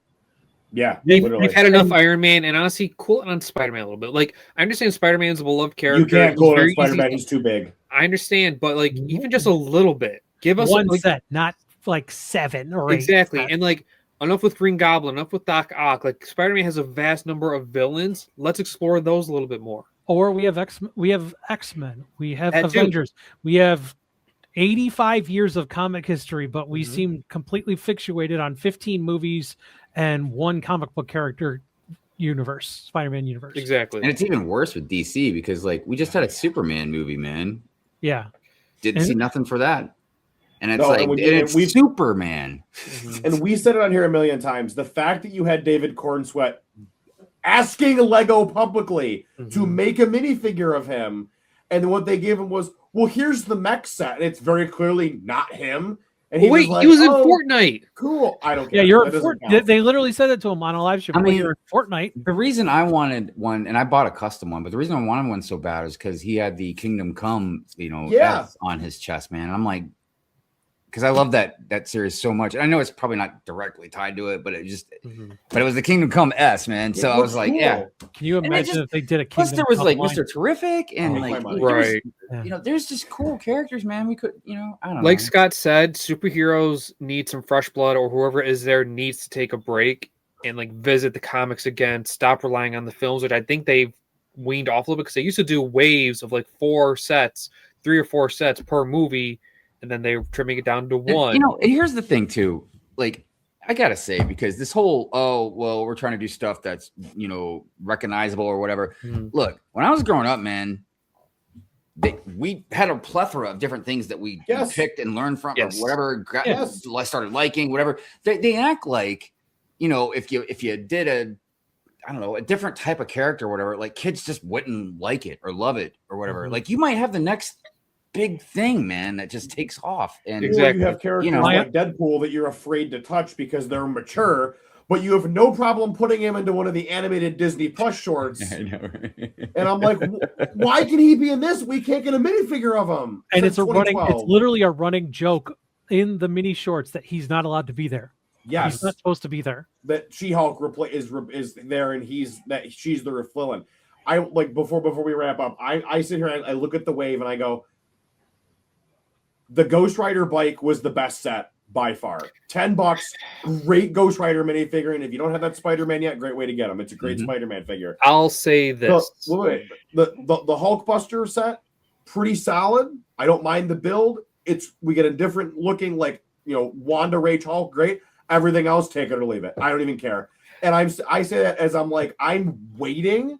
Yeah, we've had enough Iron Man, and honestly, cool it on Spider-Man a little bit. I understand Spider-Man's a beloved character. You can't cool it on Spider-Man; he's too big. I understand, but even just a little bit. Give us one set, not 7 or 8. Exactly, and enough with Green Goblin, enough with Doc Ock. Spider-Man has a vast number of villains. Let's explore those a little bit more. Or we have X-Men, we have Avengers, we have 85 years of comic history, but we seem completely fixated on 15 movies and one comic book character universe, Spider-Man universe. Exactly. And it's even worse with DC because we just had a Superman movie, man. Yeah. Didn't see nothing for that. And it's it's Superman. And we said it on here a million times. The fact that you had David Cornsweet asking Lego publicly to make a minifigure of him, and what they gave him was, well, here's the mech set, and it's very clearly not him. And he was he was in Fortnite. Cool. I don't care. Yeah, you're in Fortnite. They literally said it to him on a live stream. You're in Fortnite. The reason I wanted one, and I bought a custom one, but the reason I wanted one so bad is because he had the Kingdom Come, S on his chest, man. And I'm like, because I love that series so much. And I know it's probably not directly tied to it, but it just, but it was the Kingdom Come S, man. So I was like, yeah. Can you imagine if they did a Plus, Kingdom there was Come like line? Mr. Terrific and like, right. There's just cool characters, man. We could, I don't know. Like Scott said, superheroes need some fresh blood, or whoever is there needs to take a break and like visit the comics again. Stop relying on the films, which I think they've weaned off a little bit because they used to do waves of like 3 or 4 sets per movie, and then they were trimming it down to 1. And here's the thing too. Like, I gotta say, because this whole we're trying to do stuff that's recognizable or whatever. Look, when I was growing up, man, we had a plethora of different things that we picked and learned from, or whatever. I started liking whatever. They act like, if you did a different type of character or whatever, like kids just wouldn't like it or love it or whatever. Like you might have the next big thing, man, that just takes off. And you have characters like Deadpool that you're afraid to touch because they're mature, but you have no problem putting him into one of the animated Disney Plus shorts. I know, right? And I'm like, why can he be in this? We can't get a minifigure of him. And it's literally a running joke in the mini shorts that he's not allowed to be there. Yes, he's not supposed to be there. That She-Hulk is there, and she's the refilling. I like before we wrap up. I sit here and I look at the wave and I go, the Ghost Rider bike was the best set by far. $10, great Ghost Rider minifigure, and if you don't have that Spider-Man yet, great way to get him. It's a great Spider-Man figure. I'll say this: the Hulkbuster set, pretty solid. I don't mind the build. We get a different looking Wanda Rage Hulk, great. Everything else, take it or leave it. I don't even care. And I say that as I'm waiting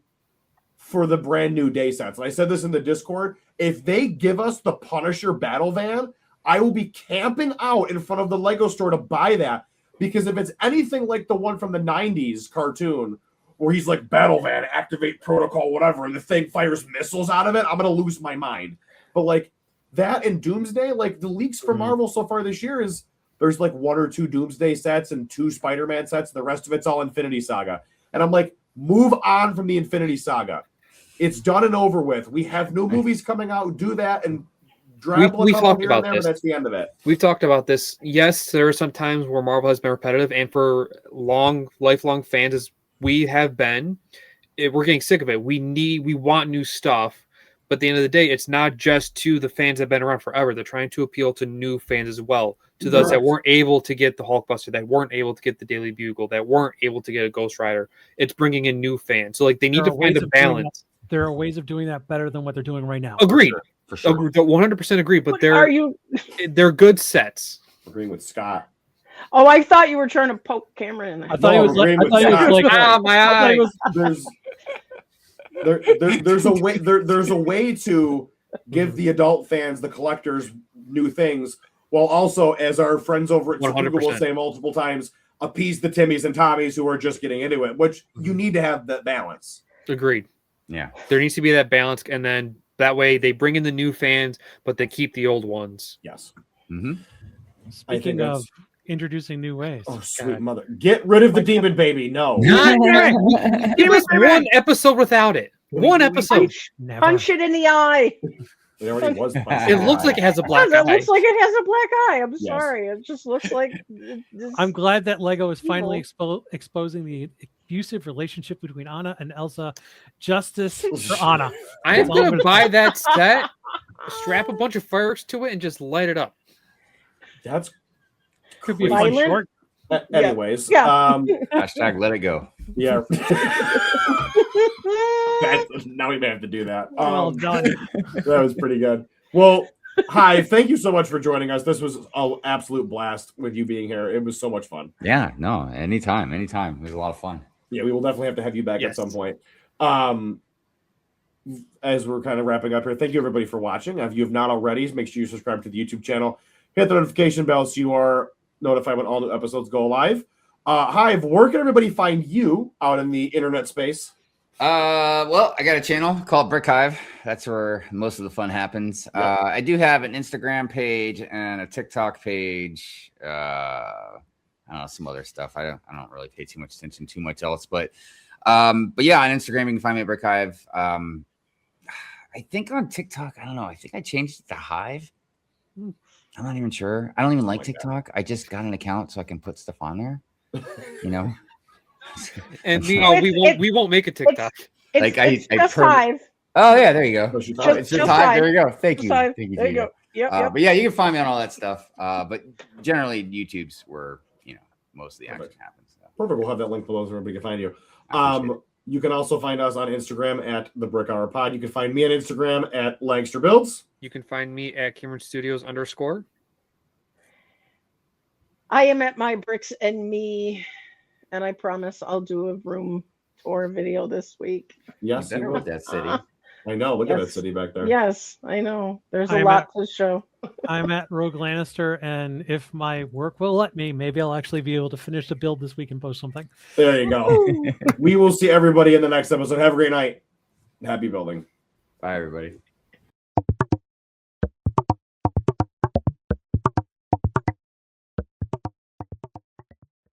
for the brand new day sets. And I said this in the Discord. If they give us the Punisher battle van, I will be camping out in front of the Lego store to buy that. Because if it's anything like the one from the 90s cartoon, where he's like, battle van, activate protocol, whatever, and the thing fires missiles out of it, I'm going to lose my mind. But that and Doomsday, the leaks for Marvel so far this year is there's 1 or 2 Doomsday sets and 2 Spider-Man sets. The rest of it's all Infinity Saga. And I'm like, move on from the Infinity Saga. It's done and over with. We have new movies coming out. Do that and drag we talked about there, this. But that's the end of it. We've talked about this. Yes, there are some times where Marvel has been repetitive, and for lifelong fans, as we have been, we're getting sick of it. We want new stuff. But at the end of the day, it's not just to the fans that have been around forever. They're trying to appeal to new fans as well. To those that weren't able to get the Hulkbuster, that weren't able to get the Daily Bugle, that weren't able to get a Ghost Rider. It's bringing in new fans. So they need to find a balance. There are ways of doing that better than what they're doing right now. Agreed. For sure. 100% agree. But they're good sets. Agreeing with Scott. Oh, I thought you were trying to poke Cameron. I thought he was like, my eye. There's a way to give the adult fans, the collectors, new things, while also, as our friends over at Google will say multiple times, appease the Timmies and Tommies who are just getting into it, which you need to have that balance. Agreed. Yeah. There needs to be that balance, and then that way they bring in the new fans, but they keep the old ones. Yes. Speaking of introducing new ways. Oh, sweet mother. Get rid of the demon baby. No. Give us one episode without it. One episode. Punch it in the eye. It already was. It looks like it has a black eye. It looks like it has a black eye. I'm sorry. It just looks like. I'm glad that Lego is finally exposing the abusive relationship between Anna and Elsa. Justice for Anna. I am going to buy that set, strap a bunch of fireworks to it, and just light it up. That's could be a fun short. Anyways, hashtag let it go. Yeah. Now we may have to do that. Well done. That was pretty good. Well, hi, thank you so much for joining us. This was an absolute blast with you being here. It was so much fun. Yeah, no, anytime. It was a lot of fun. Yeah, we will definitely have to have you back at some point. As we're kind of wrapping up here, thank you everybody for watching. If you have not already, make sure you subscribe to the YouTube channel. Hit the notification bell so you are notified when all new episodes go live. Hive, where can everybody find you out in the internet space? Well, I got a channel called Hive. That's where most of the fun happens. Yep. I do have an Instagram page and a TikTok page. I don't know, some other stuff. I don't really pay too much attention to much else, but yeah, on Instagram you can find me at Hive. I think on TikTok, I don't know. I think I changed it to Hive. I'm not even sure. I don't even like like that. TikTok. I just got an account so I can put stuff on there. You know. And Well, we won't make a TikTok. It's, Like, it's I just per- Hive. Oh yeah, there you go. So she Oh, thought- it's just just Hive. Hive. There you go. Thank you. Just Hive. Thank you. There you go. Yep. But yeah, you can find me on all that stuff. But generally, YouTube's where most of the action happens. So. Perfect. We'll have that link below so everybody can find you. I appreciate it. You can also find us on Instagram at the Brick Hour Pod. You can find me on Instagram at Langster Builds. You can find me at Cameron Studios _. I am at my bricks and me, and I promise I'll do a room tour video this week. Yes, You better you with will. that city. I know. Look at that Yes. city back there. Yes, I know. There's a I'm lot to show. I'm at Rogue Lannister, and if my work will let me, maybe I'll actually be able to finish the build this week and post something. There you go. We will see everybody in the next episode. Have a great night. Happy building. Bye, everybody.